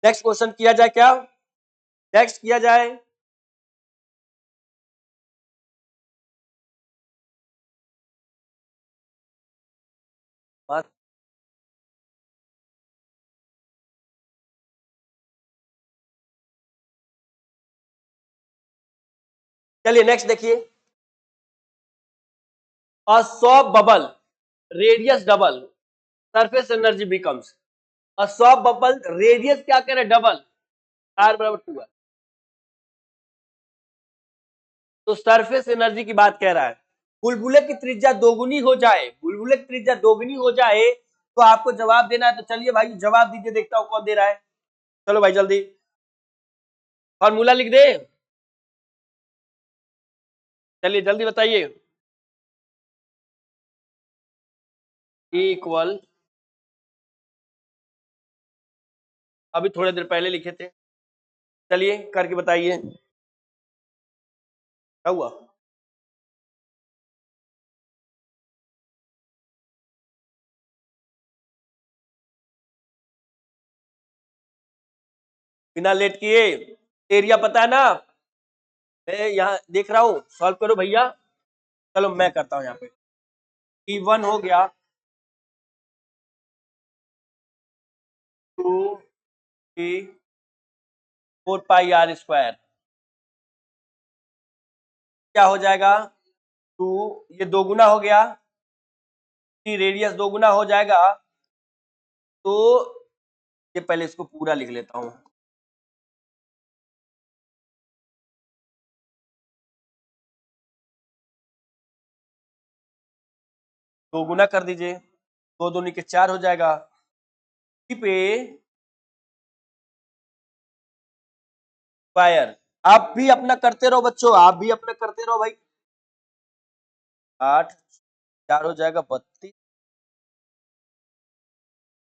नेक्स्ट क्वेश्चन किया जाए क्या, नेक्स्ट किया जाए। चलिए नेक्स्ट देखिए, a soft bubble radius double surface energy becomes. A soft bubble radius क्या कह रहे हैं, डबल, r बराबर 2 है, तो सरफेस एनर्जी की बात कह रहा है। बुलबुले की त्रिज्या दोगुनी हो जाए, बुलबुले की त्रिज्या दोगुनी हो जाए तो आपको जवाब देना है। तो चलिए भाई जवाब दीजिए, देखता हूं कौन दे रहा है। चलो भाई जल्दी फॉर्मूला लिख दे, चलिए जल्दी बताइए। इक्वल, अभी थोड़ी देर पहले लिखे थे, चलिए करके बताइए क्या हुआ। बिना लेट किए, एरिया पता है ना, मैं यहाँ देख रहा हूँ, सॉल्व करो भैया। चलो मैं करता हूँ यहाँ पे। E1 हो गया 2 3 4 पाई r स्क्वायर, क्या हो जाएगा 2, ये दो गुना हो गया, रेडियस दो गुना हो जाएगा, तो ये पहले इसको पूरा लिख लेता हूँ। दो गुना कर दीजिए, दो दूनी के 4 हो जाएगा, पे स्क्वायर। आप भी अपना करते रहो बच्चों, आप भी अपना करते रहो भाई। 8 4 हो जाएगा 32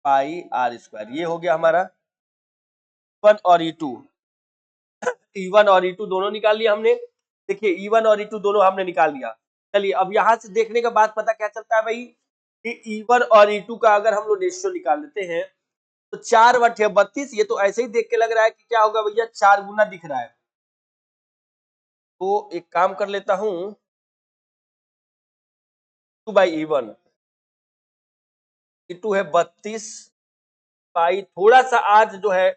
पाई r स्क्वायर, ये हो गया हमारा E1 और E2। E1 और E2 दोनों निकाल लिया हमने। देखिए E1 और E2 दोनों हमने निकाल लिया। चलिए अब यहां से देखने के बाद पता क्या चलता है भाई कि E1 और E2 का अगर हम लोग रेशियो निकाल लेते हैं तो 4/32, ये तो ऐसे ही देख के लग रहा है कि क्या होगा भैया 4 गुना दिख रहा है। तो एक काम कर लेता हूं, 2/E1, E2 है 32 पाई, थोड़ा सा आज जो है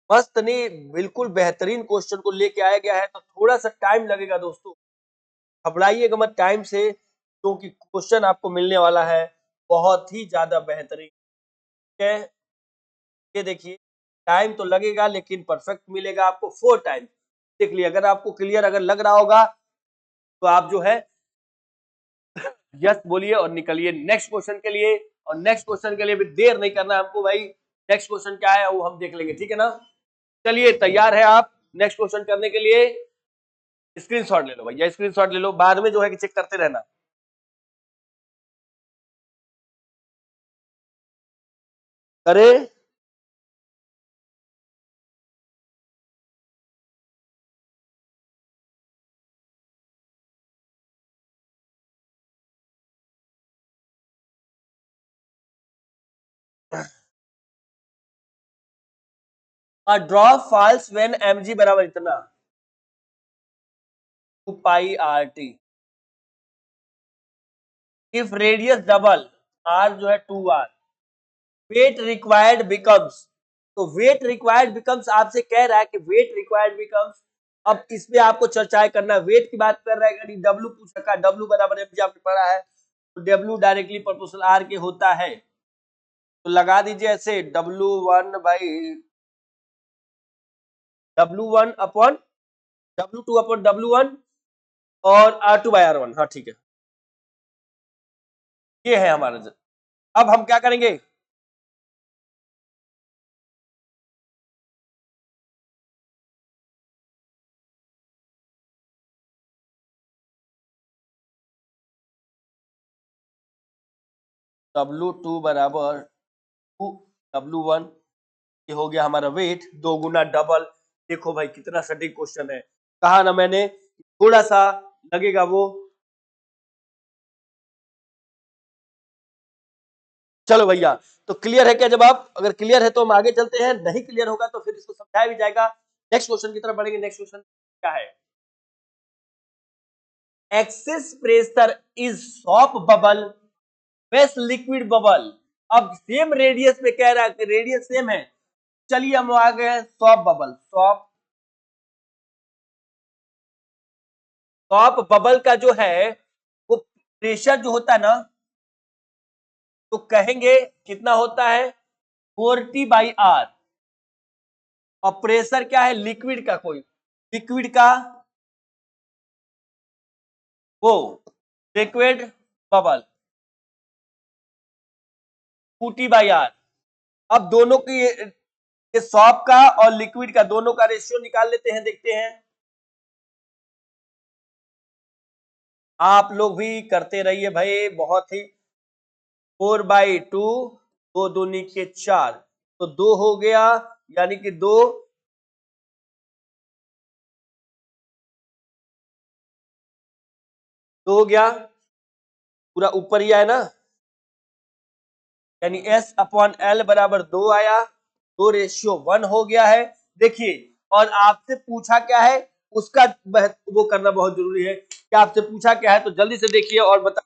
मस्त नहीं, बिल्कुल बेहतरीन क्वेश्चन को लेके आया गया है, तो थोड़ा सा टाइम लगेगा दोस्तों, घबराइएगा मत टाइम से, क्योंकि क्वेश्चन आपको मिलने वाला है बहुत ही ज्यादा बेहतरीन। ठीक है, ये देखिए टाइम तो लगेगा लेकिन परफेक्ट मिलेगा आपको 4 टाइम। देख लिया, अगर आपको क्लियर अगर लग रहा होगा तो आप जो है यस बोलिए और निकलिए नेक्स्ट क्वेश्चन के लिए। और नेक्स्ट क्वेश्चन के लिए भी देर नहीं करना है हमको भाई, नेक्स्ट क्वेश्चन क्या है वो हम देख लेंगे, ठीक है ना। चलिए तैयार है आप नेक्स्ट क्वेश्चन करने के लिए, स्क्रीनशॉट ले लो भैया, स्क्रीनशॉट ले लो, बाद में जो है कि चेक करते रहना। अरे ड्रॉ फॉल्स व्हेन mg बराबर इतना 2 पाई r t, if radius double, r जो है 2r, वेट रिक्वायर्ड बिकम्स, तो वेट रिक्वायर्ड बिकम्स आपसे कह रहा है कि वेट रिक्वायर्ड बिकम्स, अब इसमें आपको चर्चाएं करना, वेट की बात कर रहा है, यदि डब्ल्यू पूछ रखा है, डब्ल्यू बराबर एम जी आपने पढ़ा है, तो डब्ल्यू डायरेक्टली प्रोपोर्शनल आर के होता है, तो लगा दीजिए ऐसे W1/W2/W1 और R2/R1। हाँ ठीक है, ये है हमारा। अब हम क्या करेंगे, W2 बराबर 2W1, ये हो गया हमारा वेट, दो गुना डबल। देखो भाई कितना सटीक क्वेश्चन है, कहा ना मैंने थोड़ा सा लगेगा वो। चलो भैया, तो क्लियर है क्या, जब आप अगर क्लियर है तो हम आगे चलते हैं, नहीं क्लियर होगा तो फिर इसको समझाया भी जाएगा। नेक्स्ट क्वेश्चन की तरफ बढ़ेंगे। नेक्स्ट क्वेश्चन क्या है, excess pressure is shop bubble best liquid bubble. अब सेम रेडियस पे कह रहा है कि रेडियस सेम है, चलिए हम आ गए सॉप बबल। सॉप बबल का जो है वो प्रेशर जो होता है ना, तो कहेंगे कितना होता है 4T/R, और प्रेशर क्या है लिक्विड का, कोई लिक्विड का वो लिक्विड बबल 2T/R। अब दोनों की ये सॉप का और लिक्विड का दोनों का रेशियो निकाल लेते हैं, देखते हैं। आप लोग भी करते रहिए भाई, बहुत ही 4/2, दो दूनी के 4, तो 2 हो गया, यानी कि 2 तो हो गया, पूरा ऊपर ही आया ना, यानी एस अपॉन एल बराबर 2 आया, 2:1 हो गया है। देखिए, और आपसे पूछा क्या है उसका वो करना बहुत जरूरी है कि आपसे पूछा क्या है, तो जल्दी से देखिए और बता।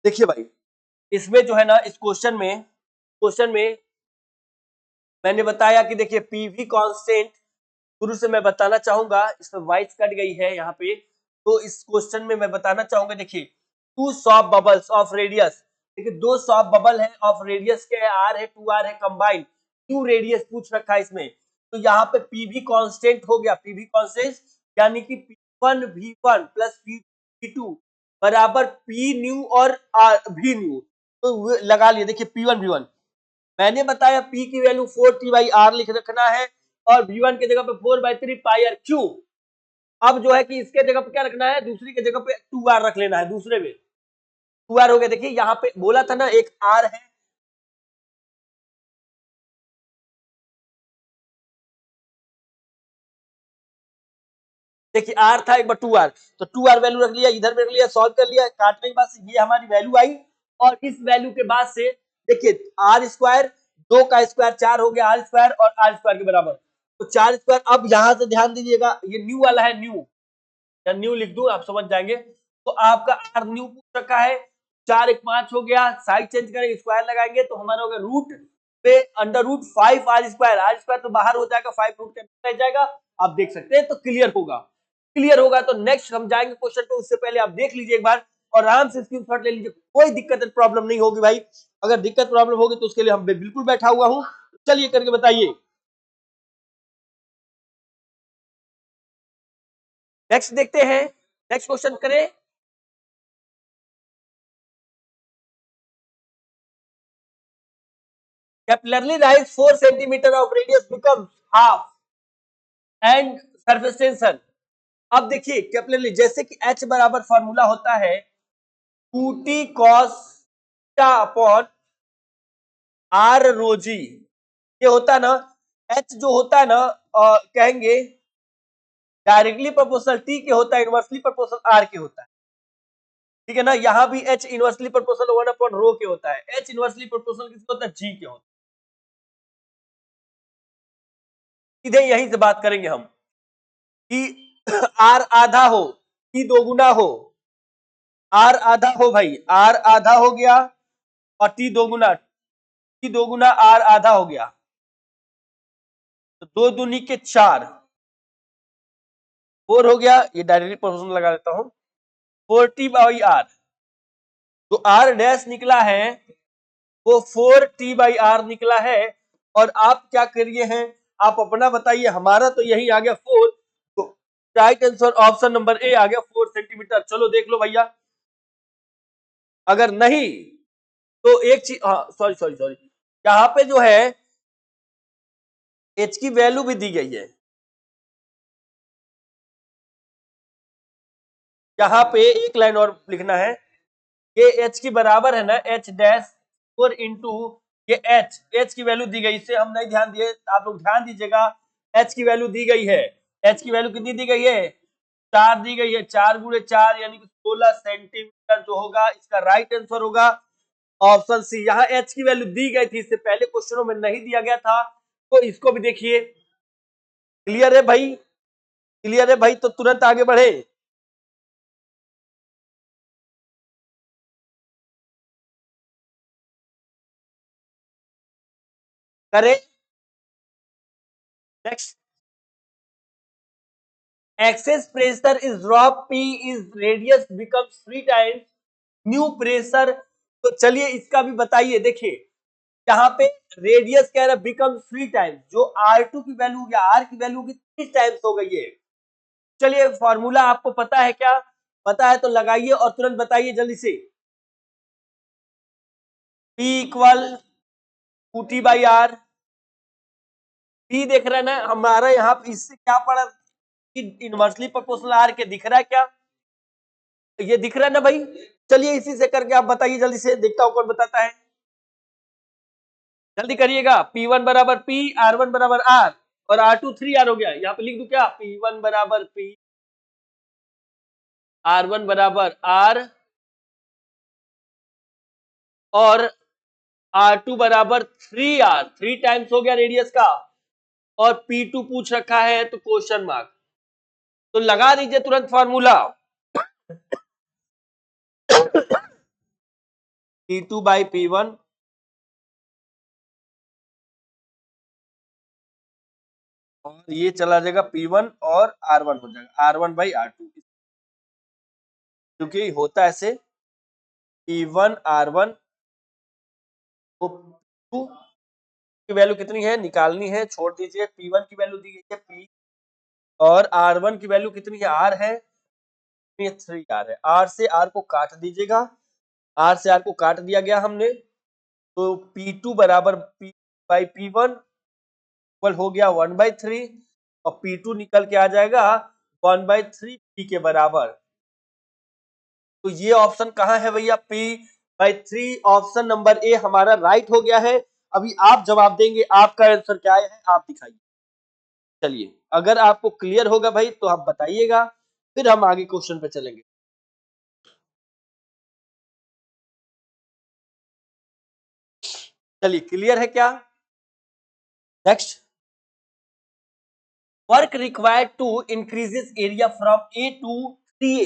देखिए भाई, इसमें जो है ना, इस क्वेश्चन में मैंने बताया कि देखिए पीवी कांस्टेंट शुरू से मैं बताना चाहूंगा, इसमें वाइस कट गई है यहाँ पे, तो इस क्वेश्चन में मैं बताना चाहूंगा, देखिए two soft bubbles of radius, देखिए दो सॉफ्ट बबल है ऑफ रेडियस के आर है, 2r है कंबाइंड, क्यू रेडियस पूछ रखा है इसमें, तो यहाँ पे पीवी कांस्टेंट हो गया, पीवी कांस्टेंट यानी कि P1V1 प्लस P2 बराबर पी न्यू और वी न्यू, तो लगा लिए, देखिए P1V1 मैंने बताया P की वैल्यू 4T/R लिख रखना है और V1 की जगह पे 4/3 क्यू। अब जो है कि इसके जगह पे क्या रखना है, दूसरी की जगह पे 2R रख लेना है, दूसरे में 2R हो गया। देखिए यहाँ पे बोला था ना एक R है, देखिए R था एक बार 2R, तो 2R वैल्यू रख लिया, इधर में रख लिया, सॉल्व कर लिया, काटने के बाद से ये हमारी वैल्यू आई, और इस वैल्यू के बाद से देखिए आर स्क्वायर, 2 का स्क्वायर 4 हो गया, आर स्क्वायर और आर स्क्वायर के बराबर, तो 4 स्क्वायर। अब यहां से ध्यान दीजिएगा, ये न्यू वाला है, न्यू या न्यू लिख दूं आप समझ जाएंगे, तो आपका आर न्यू पूछ रखा है, 4 1 5 हो गया, साइड चेंज करेंगे, स्क्वायर लगाएंगे तो हमारा होगा रूट पे अंडर रूट 5 आर स्क्वायर तो बाहर हो जाएगा, 5 रूट के अंदर रह जाएगा, आप देख सकते हैं, तो क्लियर होगा, क्लियर होगा। तो नेक्स्ट हम जाएंगे क्वेश्चन पे, उससे पहले आप देख लीजिए एक बार और आराम से स्क्रीनशॉट ले लीजिए, कोई दिक्कत प्रॉब्लम नहीं होगी भाई, अगर दिक्कत प्रॉब्लम होगी तो उसके लिए हम बिल्कुल बैठा हुआ हूं, चलिए करके बताइए। नेक्स्ट देखते हैं, नेक्स्ट क्वेश्चन करें। Capillary rise 4 centimeter of radius becomes half and surface tension। अब देखिए कैपिलरी, जैसे कि H बराबर फॉर्मूला होता है 2t cos upon r rho जी, ये होता है ना, H जो होता है ना कहेंगे डायरेक्टली प्रोपोर्शनल T के होता है, इनवर्सली प्रोपोर्शनल R के होता है, ठीक है ना, यहाँ भी H inversely proportional 1 upon rho के होता है, H इनवर्सली प्रोपोर्शनल किसके होता है, G के होता है। सीधे यहीं से बात करेंगे हम कि R आधा हो, T दोगुना हो, R आधा हो भाई, R आधा हो गया और T दोगुना R आधा हो गया, तो 2 दूनी के 4, 4 हो गया, ये डायरेक्टली प्रोपोर्शनल लगा देता हूं, 4T/R, तो R डैश निकला है वो 4T/R निकला है, और आप क्या करिए हैं, आप अपना बताइए, हमारा तो यही आ गया 4, तो right answer option number A आ गया 4 सेंटीमीटर। चलो देख लो भैया, अगर नहीं तो एक चीज, हाँ सॉरी सॉरी सॉरी, यहाँ पे जो है H की वैल्यू भी दी गई है, यहाँ पे एक लाइन और लिखना है, ये H की बराबर है ना, H डैश 4 इंटू ये H की वैल्यू दी गई, इससे हम नहीं ध्यान दिए, आप लोग ध्यान दीजिएगा, H की वैल्यू दी गई है, H की वैल्यू कितनी दी गई है, 4 दी गई है, 4 गुणे 4 यानी कि 16 सेंटीमीटर जो होगा, इसका राइट आंसर होगा ऑप्शन सी। यहाँ H की वैल्यू दी गई थी, इससे पहले क्वेश्चनों में नहीं दिया गया था, तो इसको भी देखिए, क्लियर है भाई, क्लियर है भाई, तो तुरंत आगे बढ़े। करें next, excess pressure is drop P is radius becomes 3 times new pressure, तो चलिए इसका भी बताइए। देखिए यहाँ पे रेडियस कह रहा है बिकम 3 टाइम्स, जो R2 की वैल्यू या R की वैल्यू की 3 टाइम्स हो गई है। चलिए फॉर्मूला आपको पता है क्या, पता है तो लगाइए और तुरंत बताइए जल्दी से, P इक्वल 2T/R, P देख रहे हैं ना हमारा, यहाँ पे इससे क्या पड़ा कि इनवर्सली प्रोपोर्शनल R के, दिख रहा है क्या, ये दिख रहा है ना भाई, चलिए इसी से करके आप बताइए जल्दी से, देखता हूं कौन बताता है, जल्दी करिएगा। P1 बराबर P, R1 बराबर R और R2 3R हो गया, यहाँ पे लिख दूं क्या, P1 बराबर P, R1 बराबर R और R2 बराबर 3R, 3 टाइम्स हो गया रेडियस का, और P2 पूछ रखा है तो क्वेश्चन मार्क, तो लगा दीजिए तुरंत फॉर्मूला। P2 बाई P1 और ये चला जाएगा P1 और R1 हो जाएगा R1 बाई R2, क्योंकि होता ऐसे P1 R1 तो P2 की वैल्यू कितनी है निकालनी है, छोड़ दीजिए। P1 की वैल्यू दी गई है P और R1 की वैल्यू कितनी है R है, 3R है। R से R को काट दीजिएगा, R से R को काट दिया गया हमने, तो P2 बराबर P बाई P1 इक्वल हो गया 1/3 और P2 निकल के आ जाएगा 1/3 P के बराबर। तो ये ऑप्शन कहाँ है भैया, P/3, ऑप्शन नंबर ए हमारा राइट हो गया है। अभी आप जवाब देंगे, आपका आंसर क्या है आप दिखाइए। चलिए, अगर आपको क्लियर होगा भाई तो आप बताइएगा, फिर हम आगे क्वेश्चन पे चलेंगे। चलिए, क्लियर है क्या? Next, work required to increases area from A to 3A।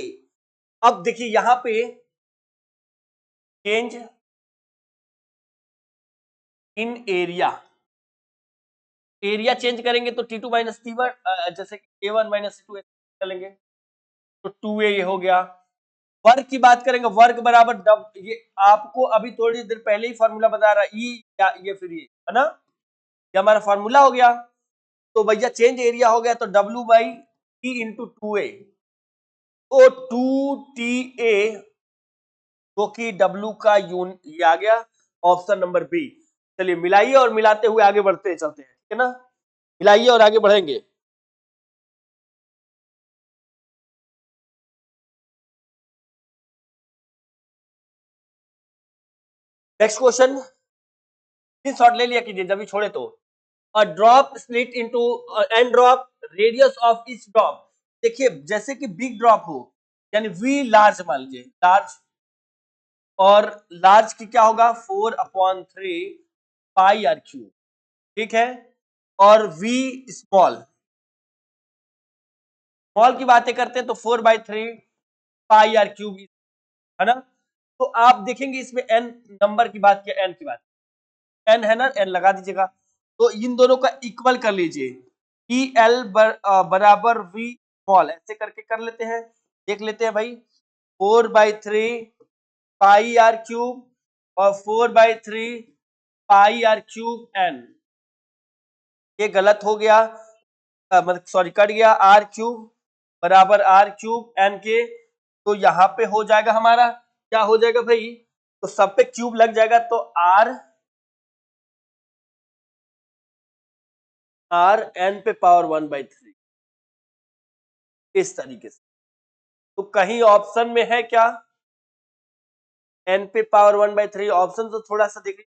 अब देखिए यहां पे change in area, area change करेंगे तो T2 माइनस T1, जैसे A1 माइनस C2 चलेंगे तो 2A ये हो गया। वर्ग की बात करेंगे, वर्ग बराबर डब, ये आपको अभी थोड़ी देर पहले ही फॉर्मूला बता रहा है, या ये फिर ये है ना, ये हमारा फॉर्मूला हो गया। तो भैया चेंज एरिया हो गया तो W by T into 2A, तो 2TA जो कि W का ये आ गया ऑप्शन नंबर बी। चलिए मिलाइए और मिलाते हुए आगे बढ़ते चलते हैं, ठीक है ना, मिलाइए और आगे बढ़ेंगे। नेक्स्ट क्वेश्चन, शॉट ले लिया कीजिए जब भी छोड़े तो। A drop split into N drop, radius of each drop. देखिए जैसे कि बिग ड्रॉप हो, यानी वी लार्ज मान लीजिए, लार्ज, और लार्ज की क्या होगा 4/3 पाई आर क्यूब, ठीक है, और वी स्मॉल, स्मॉल की बातें करते हैं तो 4/3 पाई आर क्यूब, है ना। तो आप देखेंगे इसमें एन नंबर की बात किया, एन की बात, एन है ना, एन लगा दीजिएगा, तो इन दोनों का इक्वल कर लीजिए, ई एल बराबर वी स्मॉल, ऐसे करके कर लेते हैं, देख लेते हैं भाई। 4/3 पाई आर क्यूब और 4/3 पाई आर क्यूब एन, ये गलत हो गया, मतलब सॉरी कट गया, आर क्यूब बराबर आर क्यूब एन के, तो यहाँ पे हो जाएगा हमारा, क्या हो जाएगा भाई, तो सब पे क्यूब लग जाएगा, तो आर आर एन पे पावर 1/3, इस तरीके से। तो कहीं ऑप्शन में है क्या एन पे पावर 1/3, ऑप्शन तो थोड़ा सा देखिए,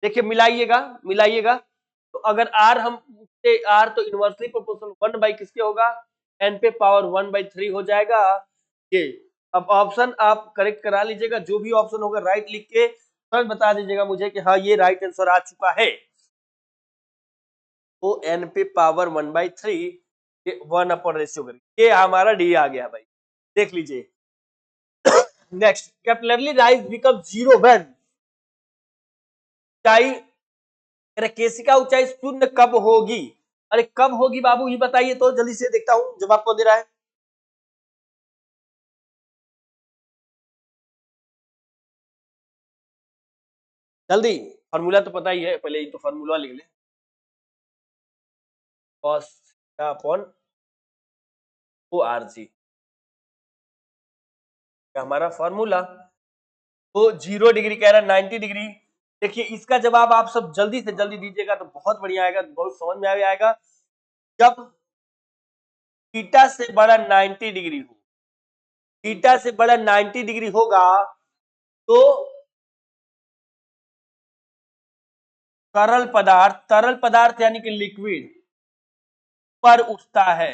देखिए मिलाइएगा, मिलाइएगा। तो अगर आर हम आर तो इनवर्सली प्रोपोर्शनल 1 बाई किसके होगा, एन पे पावर 1/3 हो जाएगा ये। अब ऑप्शन आप करेक्ट करा लीजिएगा, जो भी ऑप्शन होगा राइट लिख के तुरंत बता दीजिएगा मुझे कि हाँ ये राइट आंसर आ चुका है। तो एन पे पावर 1/3 ये 1/रेशियो करें, ये हमारा डी आ गया भाई, देख लीजिए। Next, capillary rise become zero when, ऊंचाई, केशिका ऊंचाई शून्य कब होगी? अरे कब होगी बाबू, ये बताइए तो जल्दी से, देखता हूं जवाब कौन दे रहा है। जल्दी, फार्मूला तो पता ही है, पहले ही तो फार्मूला लिख ले, cos upon O R G, हमारा फार्मूला। तो 0 डिग्री कह रहा है, 90 डिग्री। देखिए इसका जवाब आप सब जल्दी से जल्दी दीजिएगा तो बहुत बढ़िया आएगा, बहुत समझ में आएगा। जब थीटा से बड़ा 90 डिग्री हो, थीटा से बड़ा 90 डिग्री होगा तो तरल पदार्थ यानी कि लिक्विड पर उठता है,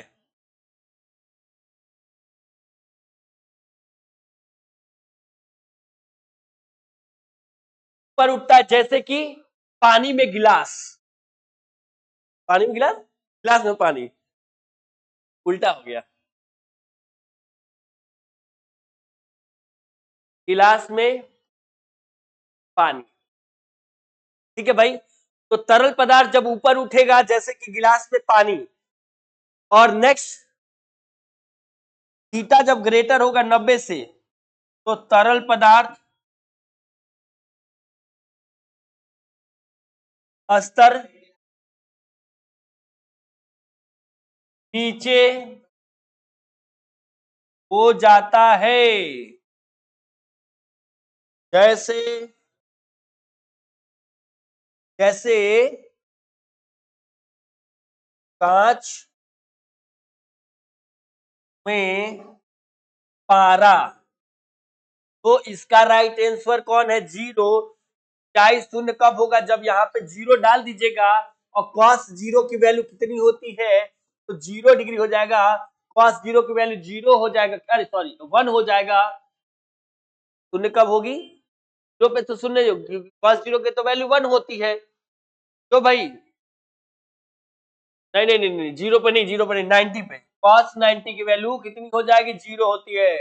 पर उठता है, जैसे कि पानी में गिलास, पानी में गिलास, गिलास में पानी, उल्टा हो गया। गिलास में पानी। ठीक है भाई, तो तरल पदार्थ जब ऊपर उठेगा जैसे कि गिलास में पानी, और नेक्स्ट थीटा जब ग्रेटर होगा 90 से, तो तरल पदार्थ स्तर नीचे हो जाता है। जैसे जैसे कांच में पारा। तो इसका राइट आंसर कौन है? जीरो। चाहे शून्य कब होगा? जब यहाँ पे जीरो डाल दीजिएगा, और कॉस जीरो की वैल्यू कितनी होती है? तो 0 डिग्री हो जाएगा। कॉस जीरो की वैल्यू 0 हो जाएगा, अरे सॉरी 1 हो जाएगा। शून्य कब होगी? जीरो पे तो शून्य, कॉस जीरो की तो वैल्यू 1 होती है। तो भाई नहीं नहीं नहीं, जीरो पे नहीं, 90 पे। कॉस 90 की वैल्यू कितनी हो जाएगी? 0 होती है।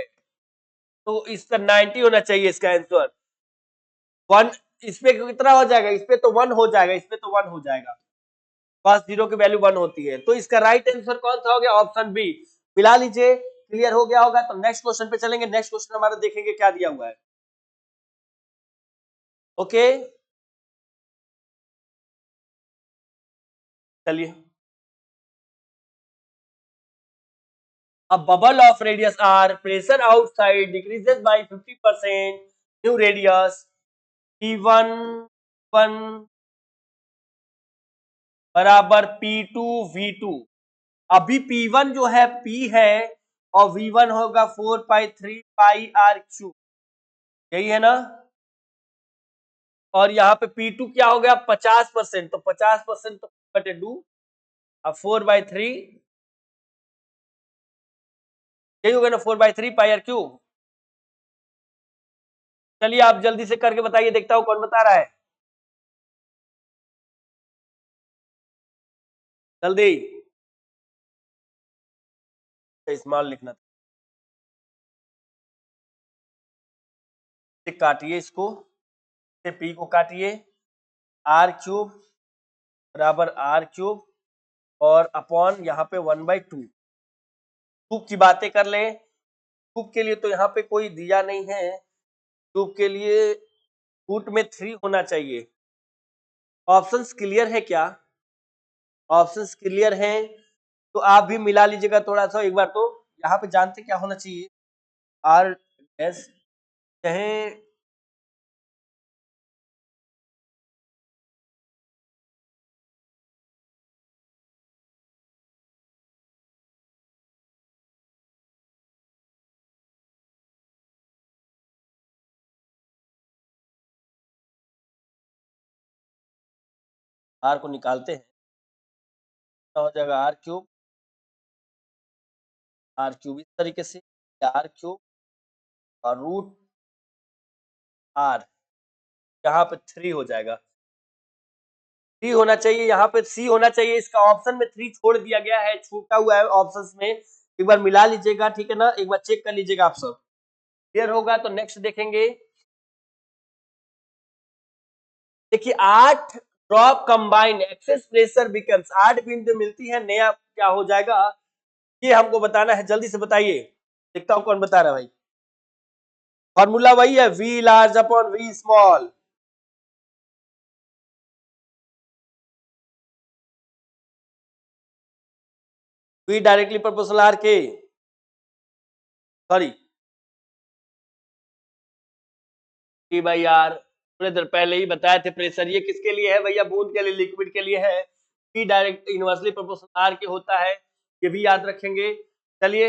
तो इसका 90 होना चाहिए इसका आंसर। 1 इस पे कितना हो जाएगा? इस पे तो 1 हो जाएगा, इस पे तो 1 हो जाएगा। cos जीरो की वैल्यू 1 होती है। तो इसका राइट आंसर कौन सा हो गया? Option B. मिला लीजिए, क्लियर हो गया होगा। तो नेक्स्ट क्वेश्चन पे चलेंगे। नेक्स्ट क्वेश्चन हमारा देखेंगे क्या दिया हुआ है। ओके, चलिए। A bubble of radius r, pressure outside decreases by 50%, new radius P1 1 बराबर P2 V2। अभी P1 जो है P है, और V1 होगा 4 पाई 3 पाई r क्यूब, यही है ना? और यहाँ पे P2 क्या हो गया? 50%। तो 50% तो बटे 2, अब 4/3, यही हो गया ना? 4/3 पाई r क्यूब। चलिए आप जल्दी से करके बताइए, देखता हूं कौन बता रहा है। जल्दी स्मॉल लिखना था। काटिए इसको, पी को काटिए। r³ बराबर r³ और अपॉन यहाँ पे 1/2। क्यूब की बातें कर ले। क्यूब के लिए तो यहाँ पे कोई दिया नहीं है। क्यूब के लिए रूट में 3 होना चाहिए। ऑप्शंस क्लियर है क्या? ऑप्शंस क्लियर हैं तो आप भी मिला लीजिएगा थोड़ा सा एक बार। तो यहाँ पे जानते क्या होना चाहिए? आर एस चाहे आर को निकालते हैं, हो जाएगा r³ इस तरीके से, r³ और रूट आर, यहाँ पे 3 हो जाएगा। 3 होना चाहिए, यहाँ पे सी होना चाहिए। इसका ऑप्शन में 3 छोड़ दिया गया है, छूटा हुआ है ऑप्शंस में। एक बार मिला लीजिएगा, ठीक है ना? एक बार चेक कर लीजिएगा आप सब। क्लियर होगा तो नेक्स्ट देखेंगे। देखिए 8 drop combine excess pressure becomes, 8 बिंदु मिलती है, नया क्या हो जाएगा? ये हमको बताना है, जल्दी से बताइए। देखता हूं कौन बता रहा है भाई। फॉर्मूला वही है, V large upon V small. V directly proportional R के, सॉरी कि भाई यार थोड़ी देर पहले ही बताए थे। प्रेशर ये किसके लिए है भैया? बूंद के लिए, लिक्विड के लिए है। P direct inversely proportional R के होता है, ये भी याद रखेंगे। चलिए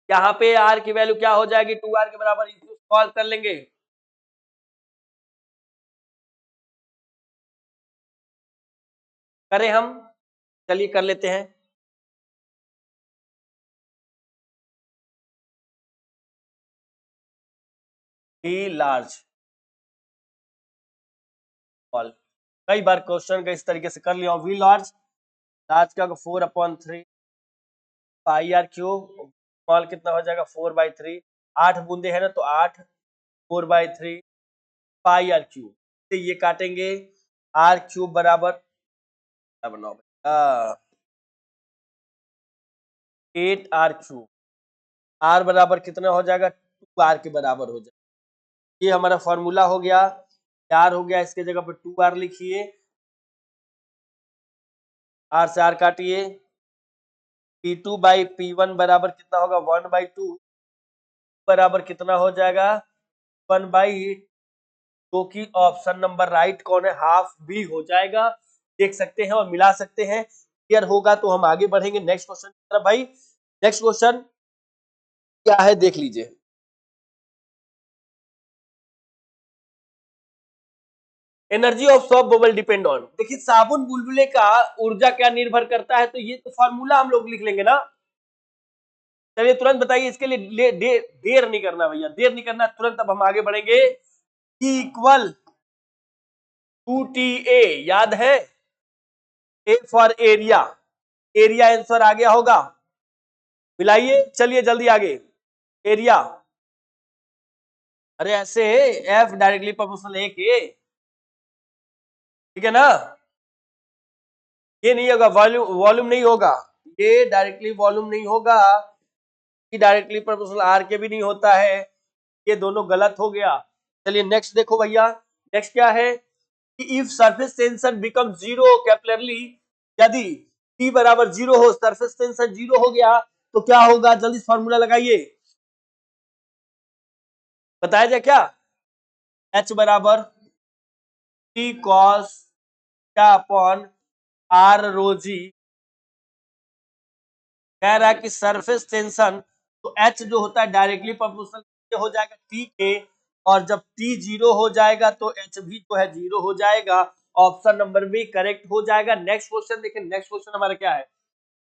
यहाँ पे आर की वैल्यू क्या हो जाएगी? 2r के बराबर, इसको सॉल्व कर लेंगे। करें हम? चलिए कर लेते हैं। वी लार्ज स्मॉल, कई बार क्वेश्चन का इस तरीके से कर लिया। वी लार्ज, लार्ज का 4/3 पाई r क्यूब, स्मॉल कितना हो जाएगा? 4/3 8 बूंदे है ना, तो 8 4/3 पाई आर क्यूब से ये काटेंगे, आर क्यूब बराबर क्या बनाओ 8 आर क्यूब, आर बराबर कितना हो जाएगा 2 आर के बराबर हो जाएगा। ये हमारा फॉर्मूला हो गया, आर हो गया, इसके जगह पर 2 आर लिखिए, आर से आर काटिए, P2/P1 बराबर कितना होगा 1/2 बराबर कितना हो जाएगा 1/, जो कि ऑप्शन नंबर राइट कौन है, हाफ बी हो जाएगा। देख सकते हैं और मिला सकते हैं। क्लियर होगा तो हम आगे बढ़ेंगे नेक्स्ट क्वेश्चन की तरफ। भाई नेक्स्ट क्वेश्चन क्या है देख लीजिए। Energy of shop bubble depend on, देखिए साबुन बुलबुले का ऊर्जा क्या निर्भर करता है, तो ये तो फॉर्मूला हम लोग लिख लेंगे ना। चलिए तुरंत बताइए, इसके लिए देर नहीं करना भैया, देर नहीं करना, तुरंत अब हम आगे बढ़ेंगे। इक्वल टू टी ए, याद है, A for area, area answer आ गया होगा, मिलाइए, चलिए जल्दी आगे। एरिया, अरे ऐसे एफ डायरेक्टली प्रोपोर्शनल ए के, ठीक है ना, ये नहीं होगा, वॉल्यूम वॉल्यूम नहीं होगा, ये डायरेक्टली वॉल्यूम नहीं होगा, ये डायरेक्टली प्रोपोर्शनल आर के भी नहीं होता है, ये दोनों गलत हो गया। चलिए नेक्स्ट देखो भैया, नेक्स्ट क्या है कि if surface tension become zero capillary, यदि T बराबर जीरो हो, सरफेस टेंशन जीरो हो गया तो क्या होगा, जल्दी फॉर्मूला लगाइए, बताया जाए क्या, H बराबर T cos क्या अपॉन R रो जी, कह रहा है कि सरफेस टेंशन, तो H जो होता है डायरेक्टली प्रोपोर्शनल हो जाएगा T के, और जब T जीरो हो जाएगा तो H भी जो है जीरो हो जाएगा, ऑप्शन नंबर बी करेक्ट हो जाएगा। नेक्स्ट क्वेश्चन देखिए, नेक्स्ट क्वेश्चन हमारा क्या है,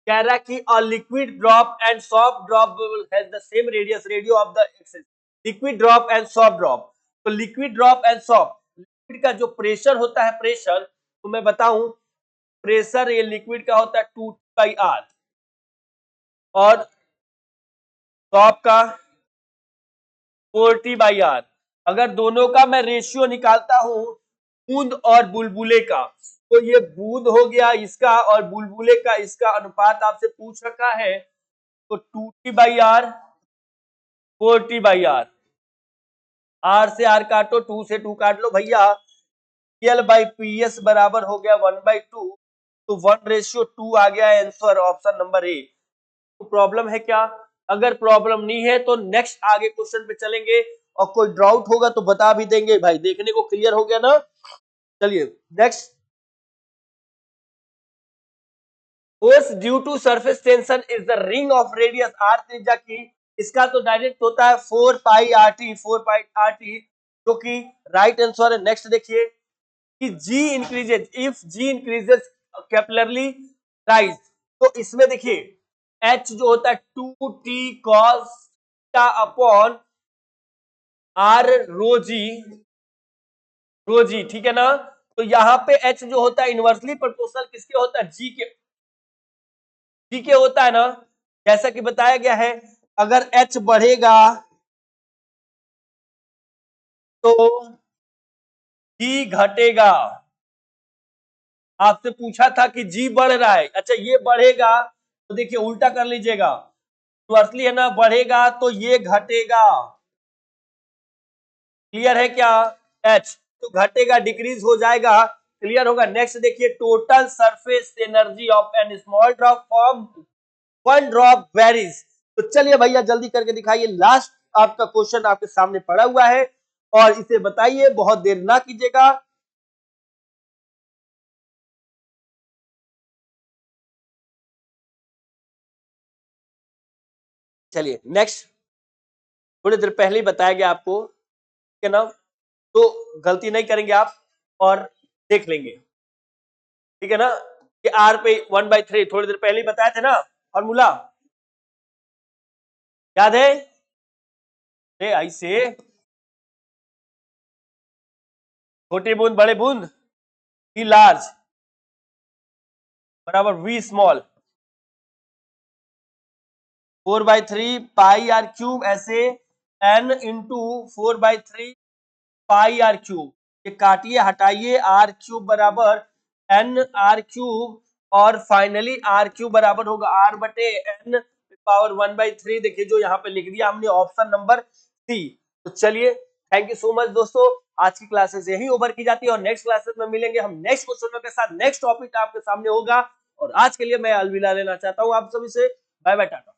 कह रहा कि a liquid drop and soft drop has the same radius of the axis, liquid drop and soft drop, तो liquid drop and soft, liquid का जो प्रेशर होता है, प्रेशर तो मैं बताऊं, प्रेशर ये लिक्विड का होता है 2T/R, और सॉफ्ट का 4T/R। अगर दोनों का मैं रेशियो निकालता हूं, बूंद और बुलबुले का, तो ये बूंद हो गया इसका और बुलबुले का, इसका अनुपात आपसे पूछ रखा है, तो 2T/R 4T/R, R से R काटो, 2 से 2 काट लो भैया, PL/PS बराबर हो गया 1/2, तो 1:2 आ गया आंसर, ऑप्शन नंबर ए। तो प्रॉब्लम है क्या, अगर प्रॉब्लम नहीं है तो नेक्स्ट आगे क्वेश्चन पे चलेंगे, और कोई डाउट होगा तो बता भी देंगे भाई, देखने को क्लियर हो गया ना। चलिए next, force due to surface tension is the ring of radius r त्रिज्या की, इसका तो डायरेक्ट होता है 4πRT, 4πRT, जो कि राइट आंसर है। नेक्स्ट देखिए कि G increases, if G increases capillary rise, तो इसमें देखिए H जो होता है 2T cos upon R rho g, ठीक है ना, तो यहाँ पे H जो होता है इनवर्सली प्रोपोर्शनल किसके होता है, G के होता है ना, जैसा कि बताया गया है, अगर H बढ़ेगा तो G घटेगा। आपसे पूछा था कि G बढ़ रहा है, अच्छा ये बढ़ेगा, तो देखिए उल्टा कर लीजिएगा, इनवर्सली है ना, बढ़ेगा तो ये घटेगा, क्लियर है क्या, H तो घटेगा, डिक्रीज हो जाएगा, क्लियर होगा। नेक्स्ट देखिए, total surface energy of N small drop form one drop varies, तो चलिए भैया जल्दी करके दिखाइए, लास्ट आपका क्वेश्चन आपके सामने पड़ा हुआ है, और इसे बताइए, बहुत देर ना कीजिएगा। चलिए नेक्स्ट, थोड़ी देर पहले ही बताया गया आपको, ठीक है ना, तो गलती नहीं करेंगे आप, और देख लेंगे, ठीक है ना, कि R पे 1/3 थोड़ी देर पहले ही बताए थे ना फॉर्मूला, याद है, ऐसे छोटी बूंद बड़े बूंद V लार्ज बराबर V small, 4/3 pi R cube, ऐसे n into 4/3 pi R cube. ये काटिए हटाइए, आर क्यूब बराबर एन आर क्यूब, और फाइनली आर क्यूब बराबर होगा आर बटे एन पावर 1/3। देखिए जो यहाँ पे लिख दिया हमने ऑप्शन नंबर सी। तो चलिए, थैंक यू सो मच दोस्तों। आज की क्लासेस यही ओवर की जाती है और नेक्स्ट क्लासेस में मिलेंगे हम नेक्स्ट क्वेश्चनों के साथ। नेक्स्ट टॉपिक आपके सामने होगा और आज के लिए मैं अलविदा लेना चाहता हूँ आप सभी से। Bye bye, Tata.